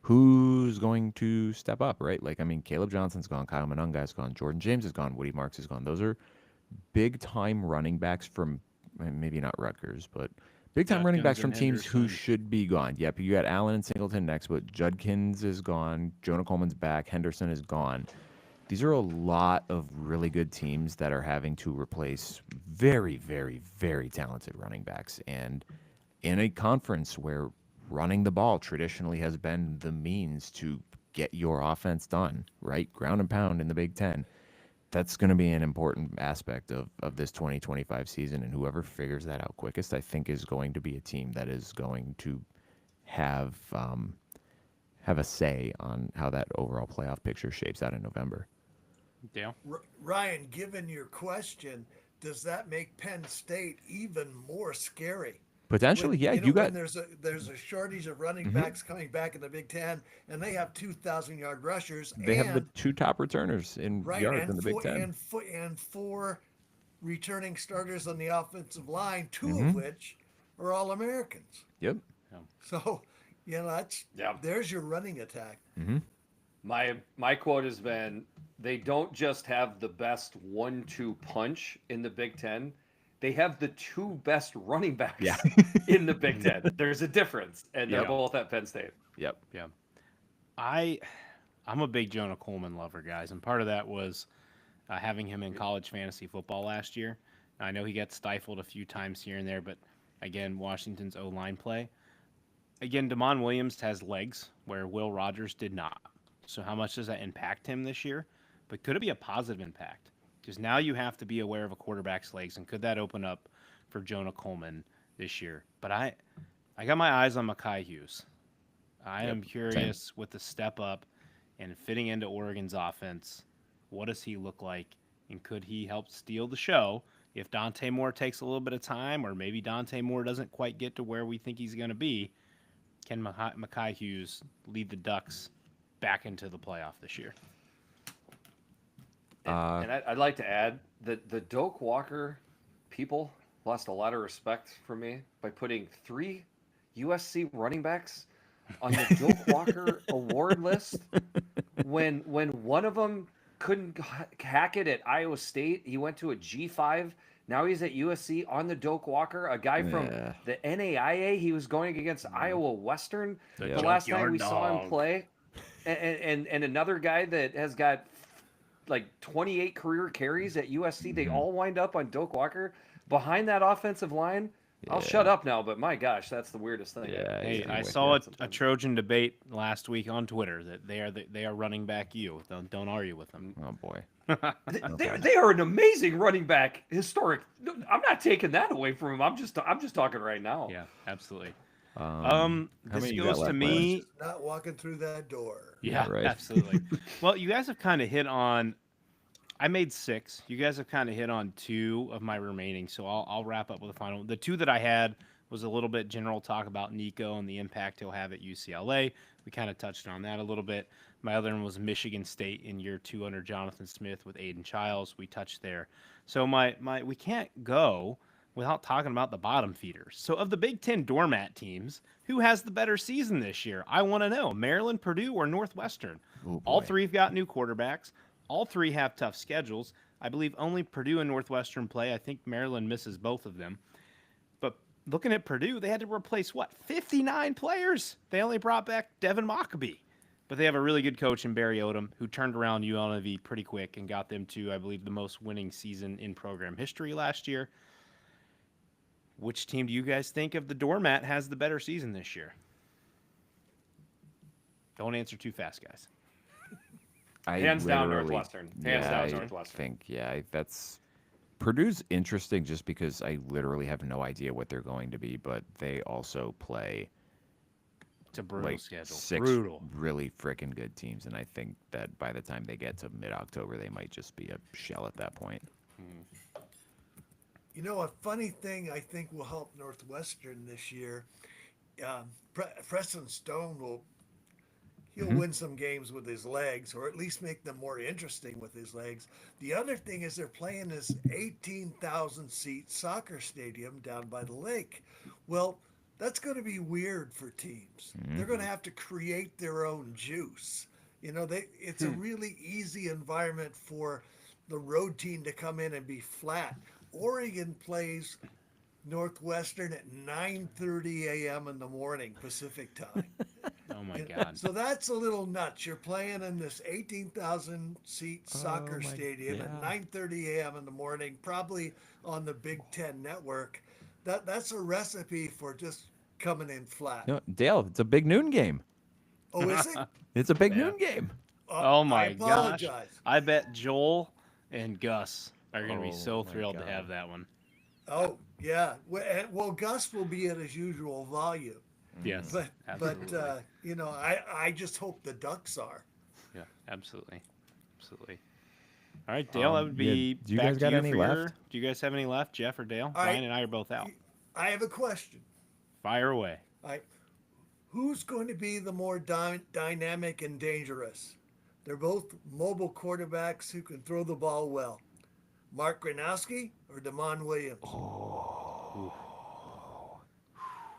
who's going to step up, right? Like, I mean, Caleb Johnson's gone, Kyle Monunga's gone, Jordan James is gone, Woody Marks is gone. Those are big-time running backs from, maybe not Rutgers, but big-time running backs from teams who should be gone. Yep, you got Allen and Singleton next, but Judkins is gone, Jonah Coleman's back, Henderson is gone. These are a lot of really good teams that are having to replace very, very, very talented running backs. And in a conference where running the ball traditionally has been the means to get your offense done, right? Ground and pound in the Big Ten. That's going to be an important aspect of this 2025 season, and whoever figures that out quickest, I think, is going to be a team that is going to have a say on how that overall playoff picture shapes out in November. Dale? Ryan, given your question, does that make Penn State even more scary? Potentially, yeah. You got when there's a shortage of running backs coming back in the Big Ten, and they have 2,000-yard rushers. They have the 2 top returners in yards in the Big Ten, and 4 returning starters on the offensive line, 2 of which are all Americans. Yep. So, there's your running attack. My quote has been, they don't just have the best 1-2 punch in the Big Ten. They have the 2 best running backs in the Big Ten. There's a difference, and they're both at Penn State. Yep. Yeah. I'm a big Jonah Coleman lover, guys, and part of that was having him in college fantasy football last year. I know he got stifled a few times here and there, but again, Washington's O-line play. Again, Damon Williams has legs where Will Rogers did not. So how much does that impact him this year? But could it be a positive impact? Because now you have to be aware of a quarterback's legs, and could that open up for Jonah Coleman this year? But I got my eyes on Mekhi Hughes. I am curious with the step up and fitting into Oregon's offense. What does he look like, and could he help steal the show if Dante Moore takes a little bit of time, or maybe Dante Moore doesn't quite get to where we think he's going to be? Can Mekhi Hughes lead the Ducks back into the playoff this year? And I'd like to add that the Doak Walker people lost a lot of respect from me by putting 3 USC running backs on the Doak Walker award list when one of them couldn't hack it at Iowa State. He went to a G5. Now he's at USC on the Doak Walker, a guy from the NAIA. He was going against Iowa Western the last time we saw him play. And another guy that has got like 28 career carries at USC. They all wind up on Doak Walker behind that offensive line. I'll shut up now, but my gosh, that's the weirdest thing. Yeah, hey, I saw a Trojan debate last week on Twitter that they are running back you. Don't argue with them. Oh boy. They are an amazing running back. Historic. I'm not taking that away from him. I'm just talking right now. Yeah, absolutely. This goes to me. Not walking through that door. Yeah, right. Absolutely. Well, you guys have kind of hit on. I made 6. You guys have kind of hit on 2 of my remaining, so I'll wrap up with the final. The 2 that I had was a little bit general talk about Nico and the impact he'll have at UCLA. We kind of touched on that a little bit. My other one was Michigan State in year 2 under Jonathan Smith with Aiden Childs. We touched there. So we can't go without talking about the bottom feeders. So of the Big Ten doormat teams, who has the better season this year? I want to know. Maryland, Purdue, or Northwestern? Oh, All boy. 3 have got new quarterbacks. All 3 have tough schedules. I believe only Purdue and Northwestern play. I think Maryland misses both of them. But looking at Purdue, they had to replace, 59 players? They only brought back Devin Mockabee. But they have a really good coach in Barry Odom who turned around UNLV pretty quick and got them to, I believe, the most winning season in program history last year. Which team do you guys think of the doormat has the better season this year? Don't answer too fast, guys. Hands down literally- Northwestern. Hands down I Northwestern. think, that's Purdue's interesting just because I literally have no idea what they're going to be, but they also play It's a brutal like schedule. 6 Brutal. really freaking good teams, and I think that by the time they get to mid-October, they might just be a shell at that point. You know, a funny thing I think will help Northwestern this year. Preston Stone he'll win some games with his legs, or at least make them more interesting with his legs. The other thing is they're playing this 18,000 seat soccer stadium down by the lake. Well, that's going to be weird for teams. They're going to have to create their own juice. You know, it's a really easy environment for the road team to come in and be flat. Oregon plays Northwestern at 9:30 a.m. in the morning Pacific time. Oh, my God. So that's a little nuts. You're playing in this 18,000 seat soccer my stadium at 9:30 a.m. in the morning, probably on the Big Ten network. That's a recipe for just coming in flat. No, Dale, it's a big noon game. Oh, is it? It's a big noon game. Oh, I my gosh. apologize. I bet Joel and Gus are going to be Oh, so my thrilled to God. have that one. Oh, yeah. Well, Gus will be at his usual volume. Yes. But absolutely. you know, I just hope the Ducks are. Yeah, absolutely. Absolutely. All right, Dale, that would yeah, be do you back guys to got you any for left? Do you guys have any left, Jeff or Dale? All right. Ryan and I are both out. I have a question. Fire away. Who's going to be the more dynamic and dangerous? They're both mobile quarterbacks who can throw the ball well. Mark Gronowski or Damon Williams?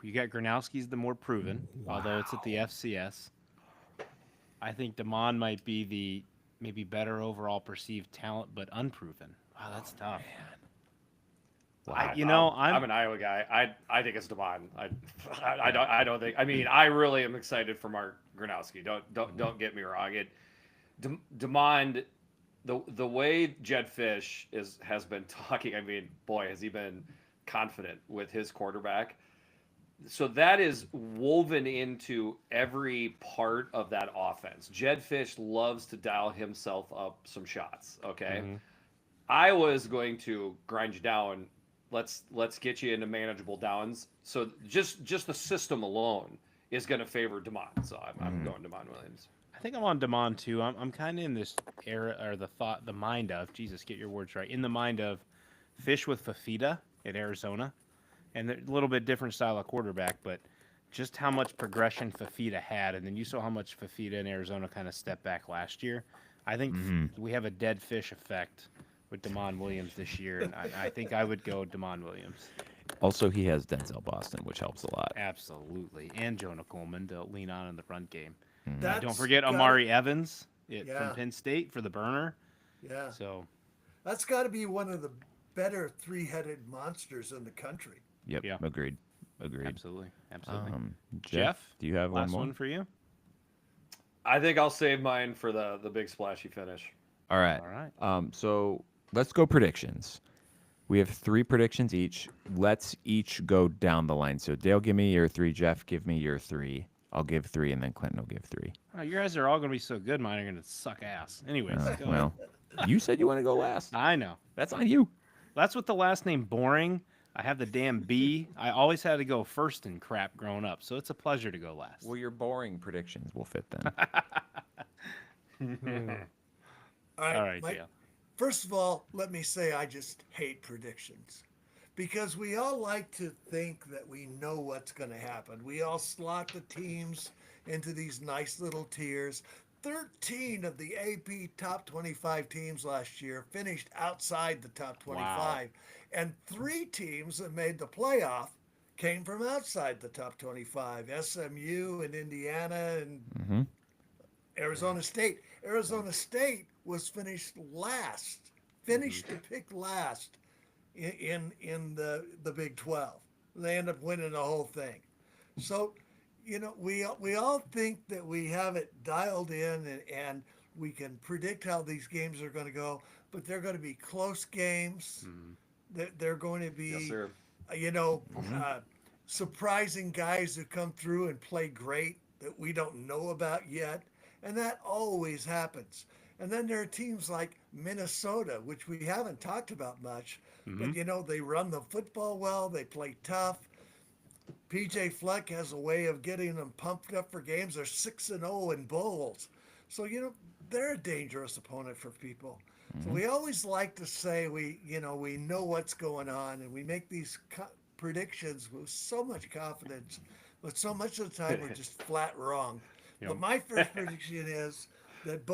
You got Gronowski's the more proven, although it's at the FCS. I think Damon might be the maybe better overall perceived talent, but unproven. Wow, that's tough. I'm an Iowa guy. I think it's Devon. I don't think. I mean, I really am excited for Mark Gronowski. Don't get me wrong. Demond, the way Jed Fish has been talking. I mean, boy, has he been confident with his quarterback. So that is woven into every part of that offense. Jed Fish loves to dial himself up some shots. Okay, Iowa is going to grind you down. Let's get you into manageable downs. So just the system alone is going to favor Damon. So I'm going Damon Williams. I think I'm on Damon too. I'm kind of in this era or the mind of Jesus. Get your words right. In the mind of Fish with Fafita at Arizona, and they're a little bit different style of quarterback, but just how much progression Fafita had, and then you saw how much Fafita in Arizona kind of stepped back last year. I think we have a dead fish effect with Damon Williams this year, and I think I would go Damon Williams. Also, he has Denzel Boston, which helps a lot. Absolutely, and Jonah Coleman to lean on in the front game. That's Don't forget gotta- Amari Evans from Yeah. Penn State for the burner. Yeah, So that's got to be one of the better three-headed monsters in the country. Yep, Yeah. agreed. absolutely. Jeff, do you have last one more? one for you. I think I'll save mine for the big splashy finish. All right. All right. So let's go predictions. We have 3 predictions each. Let's each go down the line. So Dale, give me your 3. Jeff, give me your 3. I'll give 3, and then Clinton will give 3. Oh, you guys are all going to be so good. Mine are going to suck ass. Anyways, go ahead. Well, you said you want to go last. I know. That's on you. That's what the last name boring. I have the damn B. I always had to go first in crap growing up, so it's a pleasure to go last. Well, your boring predictions will fit then. All right, All right, Mike, Dale. first of all, let me say I just hate predictions because we all like to think that we know what's going to happen. We all slot the teams into these nice little tiers. 13 of the AP top 25 teams last year finished outside the top 25, and 3 teams that made the playoff came from outside the top 25: SMU and Indiana and Mm-hmm. Arizona State. Arizona State was finished last, finished to pick last in the Big 12. They end up winning the whole thing. So, we all think that we have it dialed in, and we can predict how these games are going to go, but they're going to be close games. They're going to Yes, be, sir. you know, surprising guys who come through and play great that we don't know about yet. And that always happens. And then there are teams like Minnesota, which we haven't talked about much, but they run the football well, they play tough. PJ Fleck has a way of getting them pumped up for games. They're 6-0 in bowls. So, they're a dangerous opponent for people. So we always like to say we know what's going on, and we make these predictions with so much confidence, but so much of the time we're just flat wrong. Yep. But my first prediction is that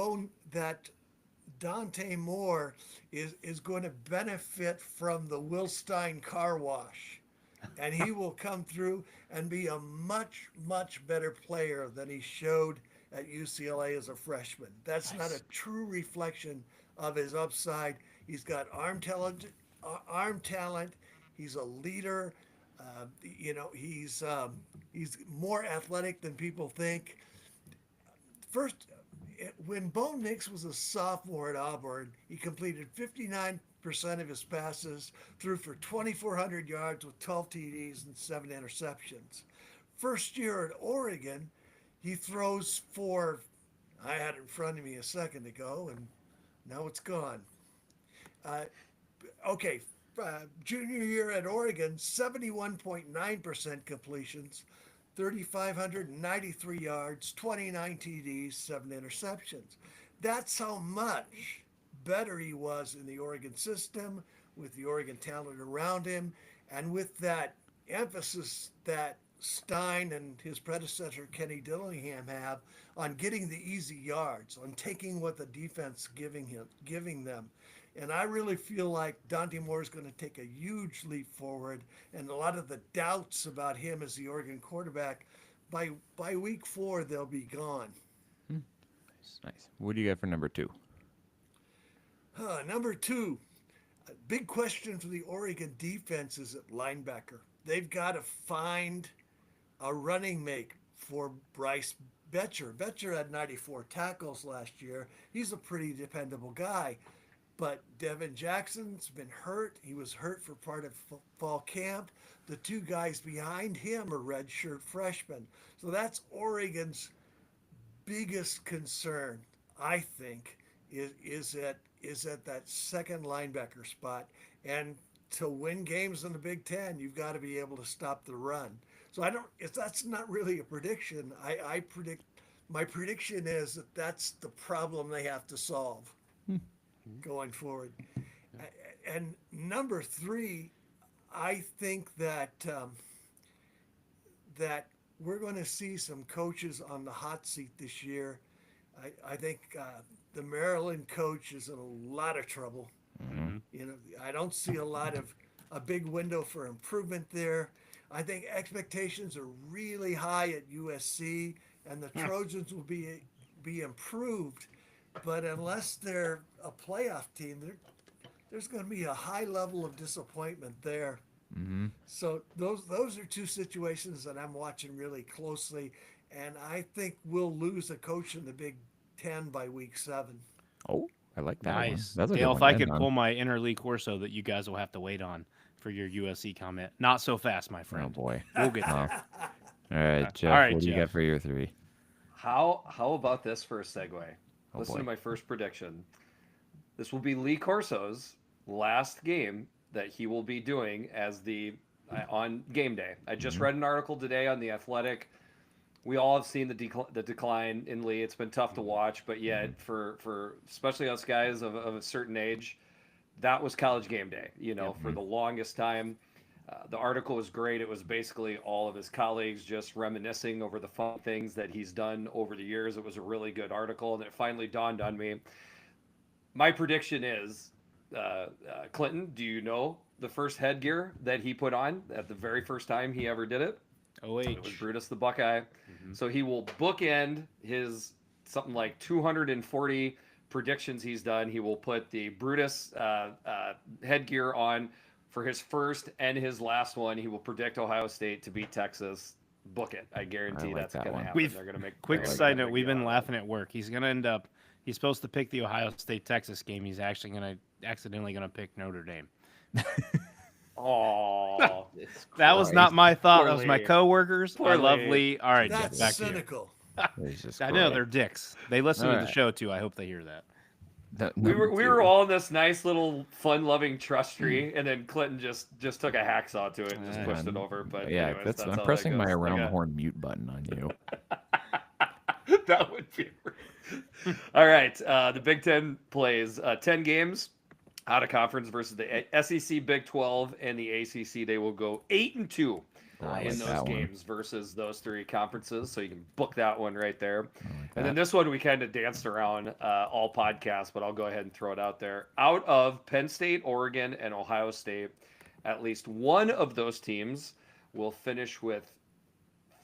Dante Moore is going to benefit from the Will Stein car wash, and he will come through and be a much, much better player than he showed at UCLA as a freshman. That's not a true reflection of his upside. He's got arm talent. He's a leader. He's more athletic than people think. First, when Bo Nix was a sophomore at Auburn, he completed 59% of his passes, threw for 2,400 yards with 12 TDs and 7 interceptions. First year at Oregon, he throws for, I had it in front of me a second ago, and now it's gone. Junior year at Oregon, 71.9% completions, 3,593 yards, 29 TDs, 7 interceptions. That's how much better he was in the Oregon system, with the Oregon talent around him, and with that emphasis that Stein and his predecessor Kenny Dillingham have on getting the easy yards, on taking what the defense giving them. And I really feel like Dante Moore is going to take a huge leap forward, and a lot of the doubts about him as the Oregon quarterback, by week 4, they'll be gone. Nice. What do you got for number 2? Number 2, a big question for the Oregon defense is at linebacker. They've got to find a running mate for Bryce Betcher. Betcher had 94 tackles last year. He's a pretty dependable guy. But Devin Jackson's been hurt. He was hurt for part of fall camp. The 2 guys behind him are redshirt freshmen. So that's Oregon's biggest concern, I think, is at that second linebacker spot. And to win games in the Big Ten, you've got to be able to stop the run. So that's not really a prediction. My prediction is that that's the problem they have to solve going forward. And number 3, I think that we're going to see some coaches on the hot seat this year. I think the Maryland coach is in a lot of trouble. I don't see a big window for improvement there. I think expectations are really high at USC, and the Trojans will be improved. But unless they're a playoff team, there's going to be a high level of disappointment there. So those are 2 situations that I'm watching really closely, and I think we'll lose a coach in the Big Ten by week 7. Oh, I like that Nice. one. That's a Dale, good if one I to could end on. pull my inner Lee Corso that you guys will have to wait on for your USC comment. Not so fast, my Oh friend. boy. We'll get there. All right, Jeff. All right, what do you Jeff. got for your 3? How about this for a segue? Oh, Listen boy. to my first prediction. This will be Lee Corso's last game that he will be doing as on game day. I just read an article today on The Athletic. We all have seen the decline in Lee. It's been tough to watch, but yet for especially us guys of a certain age, that was college game day, for the longest time. The article was great. It was basically all of his colleagues just reminiscing over the fun things that he's done over the years. It was a really good article, and it finally dawned on me. My prediction is, Clinton, do you know the first headgear that he put on at the very first time he ever did it? It was Brutus the Buckeye. So he will bookend his something like 240 predictions he's done. He will put the Brutus headgear on for his first and his last one. He will predict Ohio State to beat Texas. Book it. I guarantee like that's that going to one. happen. They're going to make Quick they're side gonna note: make we've it been happen. laughing at work. He's gonna end up. He's supposed to pick the Ohio State Texas game. He's actually gonna accidentally gonna pick Notre Dame. Oh, That was not my thought. That was my Poorly. coworkers. I love Poorly. Lee. All right, That's Jeff, back to you. cynical. He's just I know great. they're dicks. They listen All to the right. show too. I hope they hear that. we were all in this nice little fun-loving trust tree, and then Clinton just took a hacksaw to it and just pushed it over. But Yeah, anyways, that's, that's I'm how pressing that my goes. around the Okay. horn mute button on you. That would be. All right, the Big Ten plays 10 games out of conference versus the SEC, Big 12, and the ACC. They will go 8-2 I in like those that one. games versus those three conferences. So you can book that one right there. I like And then that. this one we kind of danced around all podcasts, but I'll go ahead and throw it out there. Out of Penn State, Oregon, and Ohio State, at least one of those teams will finish with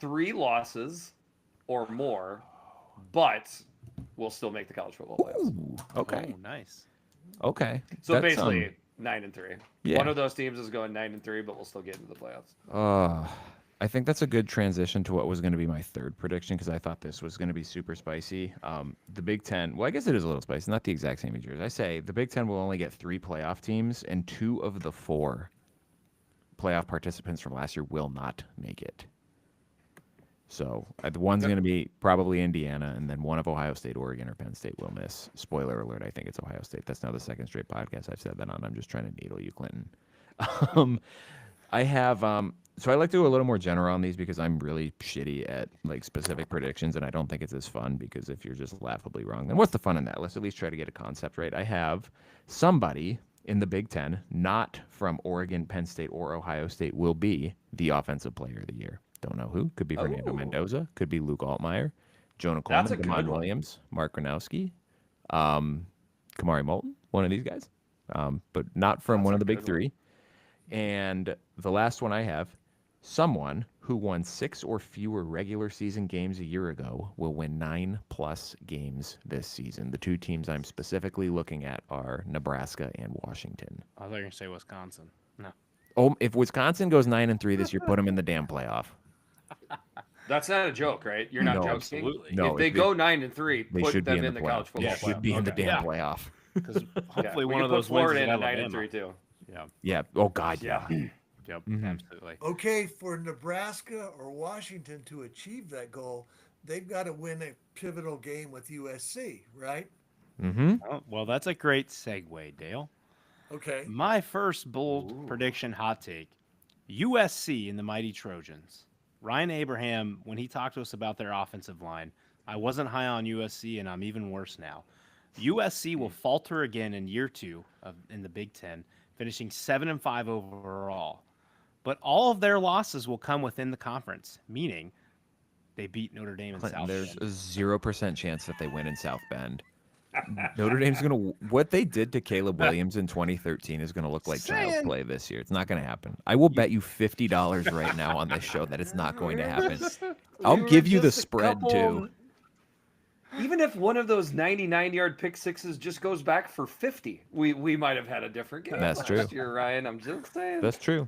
3 losses or more, but will still make the college football playoffs. Ooh, okay. Oh, nice. Okay. So That's, basically 9-3. yeah. One of those teams is going 9-3, but we'll still get into the playoffs. I think that's a good transition to what was going to be my third prediction because I thought this was going to be super spicy. The Big Ten, well, I guess it is a little spicy, not the exact same as yours. I say the Big Ten will only get 3 playoff teams, and 2 of the 4 playoff participants from last year will not make it. So the one's going to be probably Indiana, and then one of Ohio State, Oregon, or Penn State will miss. Spoiler alert, I think it's Ohio State. That's now the second straight podcast I've said that on. I'm just trying to needle you, Clinton. I have so I like to do a little more general on these because I'm really shitty at like specific predictions, and I don't think it's as fun because if you're just laughably wrong, then what's the fun in that? Let's at least try to get a concept right. I have somebody in the Big Ten, not from Oregon, Penn State, or Ohio State, will be the offensive player of the year. Don't know who. Could be Fernando Oh. Mendoza. Could be Luke Altmaier, Jonah That's Coleman, a good Damon one. Williams, Mark Gronowski, Kamari Moulton, one of these guys, but not from That's one a of the big good one. 3. And the last one I have, someone who won 6 or fewer regular season games a year ago will win 9+ games this season. The 2 teams I'm specifically looking at are Nebraska and Washington. I thought you were gonna say Wisconsin. No. Oh, if Wisconsin goes 9-3 this year, put them in the damn playoff. That's not a joke, right? You're not No, joking. absolutely. No, if they go 9-3, they put should them be in the playoff. college They football should playoff. be in the Okay. damn Yeah. playoff. Because hopefully We one can of put those Florida wins in is at Alabama. 9-3 too. Yeah. Yeah. Oh God. Yeah. Yep. Mhm. Absolutely. Okay, for Nebraska or Washington to achieve that goal, they've got to win a pivotal game with USC, right? Mm-hmm. Oh, well, that's a great segue, Dale. Okay. My first bold Ooh. prediction hot take: USC and the mighty Trojans. Ryan Abraham, when he talked to us about their offensive line, I wasn't high on USC, and I'm even worse now. USC will falter again in year 2 in the Big Ten, finishing 7-5 overall. But all of their losses will come within the conference, meaning they beat Notre Dame and Clinton, South there's Bend. a 0% chance that they win in South Bend. Notre Dame's gonna. What they did to Caleb Williams in 2013 is gonna look like child's Saying. play this year. It's not gonna happen. I will bet you $50 right now on this show that it's not going to happen. I'll We were give you the just a spread couple- too. Even if one of those 99-yard pick sixes just goes back for 50, we might have had a different game. That's last true. year, Ryan. I'm just saying. That's true.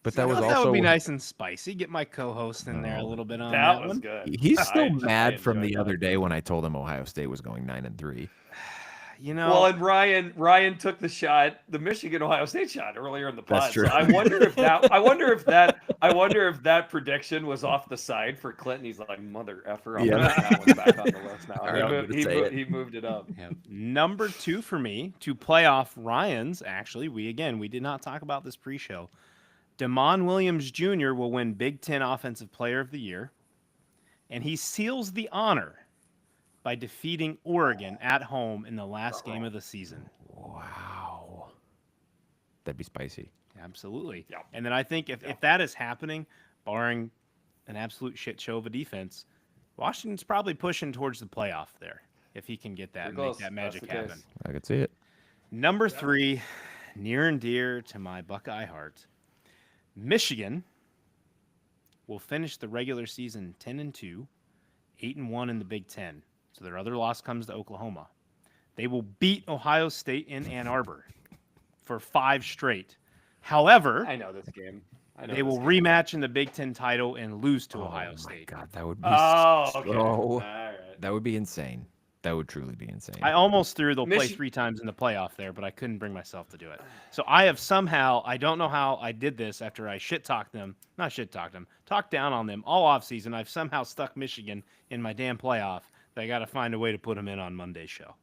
But See, that was that That also would be nice and spicy. Get my co-host in there a little bit on that that was one. good. He's I still mad from enjoyed the that. other day when I told him Ohio State was going 9-3. You know, Well, and Ryan took the shot, the Michigan Ohio State shot earlier in the pod. That's true. So I wonder if that prediction was off the side for Clinton. He's like, mother effer. I'm Yeah. gonna put that one back on the list now. All right, I'm gonna say it. He moved it up. yeah. Number 2 for me to play off Ryan's. Actually, we did not talk about this pre-show. Damon Williams Jr. will win Big Ten Offensive Player of the Year, and he seals the honor by defeating Oregon at home in the last game of the season. Wow. That'd be spicy. Absolutely. Yeah. And then I think if that is happening, barring an absolute shit show of a defense, Washington's probably pushing towards the playoff there if he can get that Pretty and close. make that That's magic the case. happen. I could see it. Number 3, near and dear to my Buckeye heart, Michigan will finish the regular season 10-2, 8-1 in the Big Ten. So their other loss comes to Oklahoma. They will beat Ohio State in Ann Arbor for 5 straight. However, I know this game. they will rematch in the Big Ten title and lose to Ohio Oh my State. God, that would be Okay. so. All right. That would be insane. That would truly be insane. I almost threw they'll play Michi- 3 times in the playoff there, but I couldn't bring myself to do it. So I have somehow, I don't know how I did this after I talked down on them all offseason. I've somehow stuck Michigan in my damn playoff. That I got to find a way to put them in on Monday's show.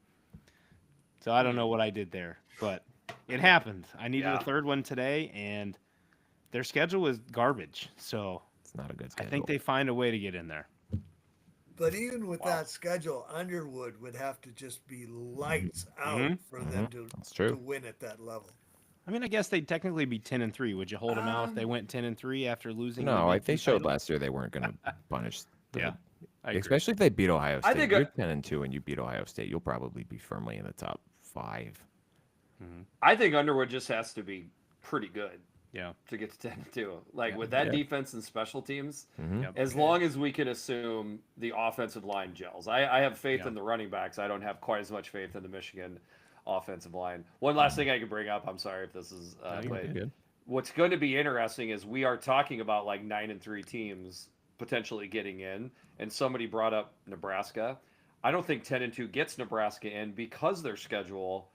So I don't know what I did there, but it happened. I needed a third one today, and their schedule is garbage. So It's not a good I schedule. think they find a way to get in there. But even with that schedule, Underwood would have to just be lights out for them That's true. to win at that level. I mean, I guess they'd technically be 10-3. Would you hold them out if they went 10-3 after losing? No, the they Big showed title? last year they weren't going to punish. I agree. Especially if they beat Ohio State. I think You're 10-2 and you beat Ohio State, you'll probably be firmly in the top 5. I think Underwood just has to be pretty good Yeah. to get to 10-2. Like with that defense and special teams, Yep. as long as we can assume the offensive line gels. I have faith Yeah. in the running backs. I don't have quite as much faith in the Michigan offensive line. One last thing I can bring up. I'm sorry if this is You're good. what's going to be interesting is we are talking about like 9-3 teams potentially getting in, and somebody brought up Nebraska. I don't think 10-2 gets Nebraska in because their schedule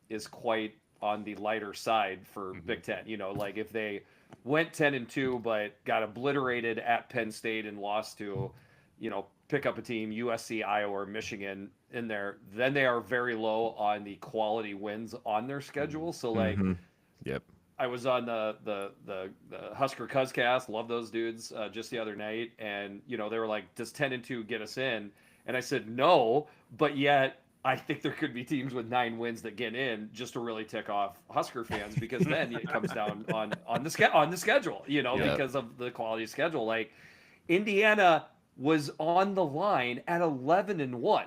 is quite on the lighter side for Big Ten. You know, like if they went 10-2 but got obliterated at Penn State and lost to, you know, pick up a team, USC, Iowa, or Michigan in there, then they are very low on the quality wins on their schedule. So like, Yep. I was on the Husker Cuzcast, love those dudes, just the other night, and you know they were like, "Does 10-2 get us in?" And I said no, but yet I think there could be teams with 9 wins that get in just to really tick off Husker fans because then it comes down on the schedule, you know, because of the quality of schedule. Like Indiana was on the line at 11-1.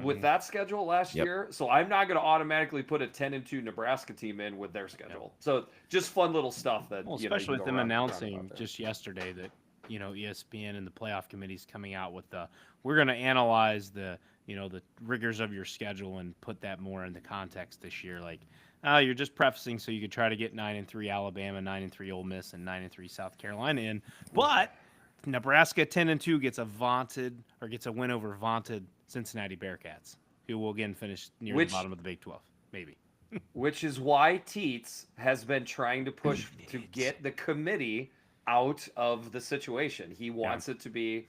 With that schedule last year, so I'm not going to automatically put a 10-2 Nebraska team in with their schedule. So just fun little stuff that, Especially with them announcing just just yesterday that, you know, ESPN and the playoff committee's coming out with we're going to analyze the rigors of your schedule and put that more into context this year. Like, you're just prefacing so you could try to get 9-3 Alabama, 9-3 Ole Miss, and 9-3 South Carolina in, but Nebraska 10-2 gets a win over vaunted Cincinnati Bearcats, who will again finish near the bottom of the Big 12, maybe. Which is why Teets has been trying to push to get the committee out of the situation. He wants it to be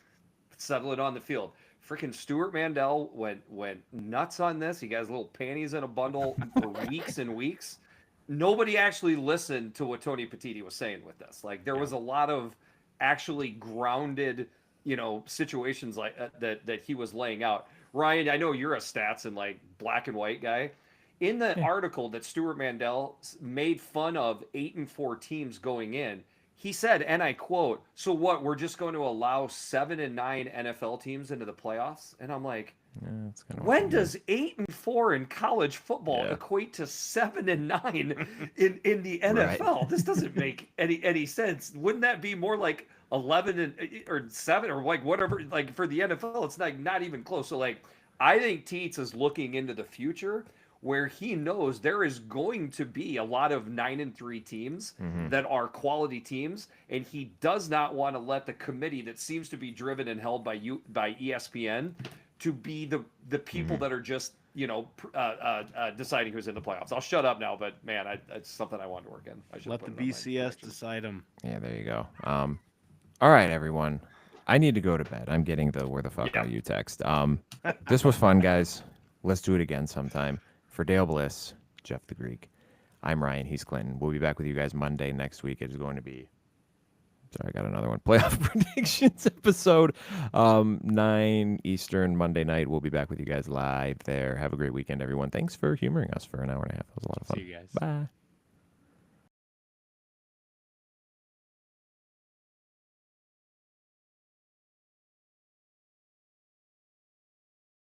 settled on the field. Freaking Stuart Mandel went nuts on this. He got his little panties in a bundle for weeks and weeks. Nobody actually listened to what Tony Petitti was saying with this. Like there was a lot of actually grounded, you know, situations like that he was laying out. Ryan, I know you're a stats and like black and white guy. In the article that Stuart Mandel made fun of 8-4 teams going in, he said, and I quote, "So what? We're just going to allow 7 and 9 NFL teams into the playoffs?" And I'm like, when does 8-4 in college football equate to 7 and 9 in the NFL? This doesn't make any sense. Wouldn't that be more like 11 or 7 or like whatever? Like for the NFL, it's like not even close. So like, I think Teets is looking into the future where he knows there is going to be a lot of 9-3 teams that are quality teams, and he does not want to let the committee that seems to be driven and held by ESPN to be the people that are just, you know, deciding who's in the playoffs. I'll shut up now, but man, it's something I wanted to work in. I should let the BCS decide them. Yeah, there you go. All right, everyone. I need to go to bed. I'm getting the "where the fuck are you" text. This was fun, guys. Let's do it again sometime. For Dale Bliss, Jeff the Greek, I'm Ryan. He's Clinton. We'll be back with you guys Monday next week. It is going to be, sorry, I got another one. Playoff predictions episode, 9 Eastern Monday night. We'll be back with you guys live there. Have a great weekend, everyone. Thanks for humoring us for an hour and a half. That was a lot of fun. See you guys. Bye.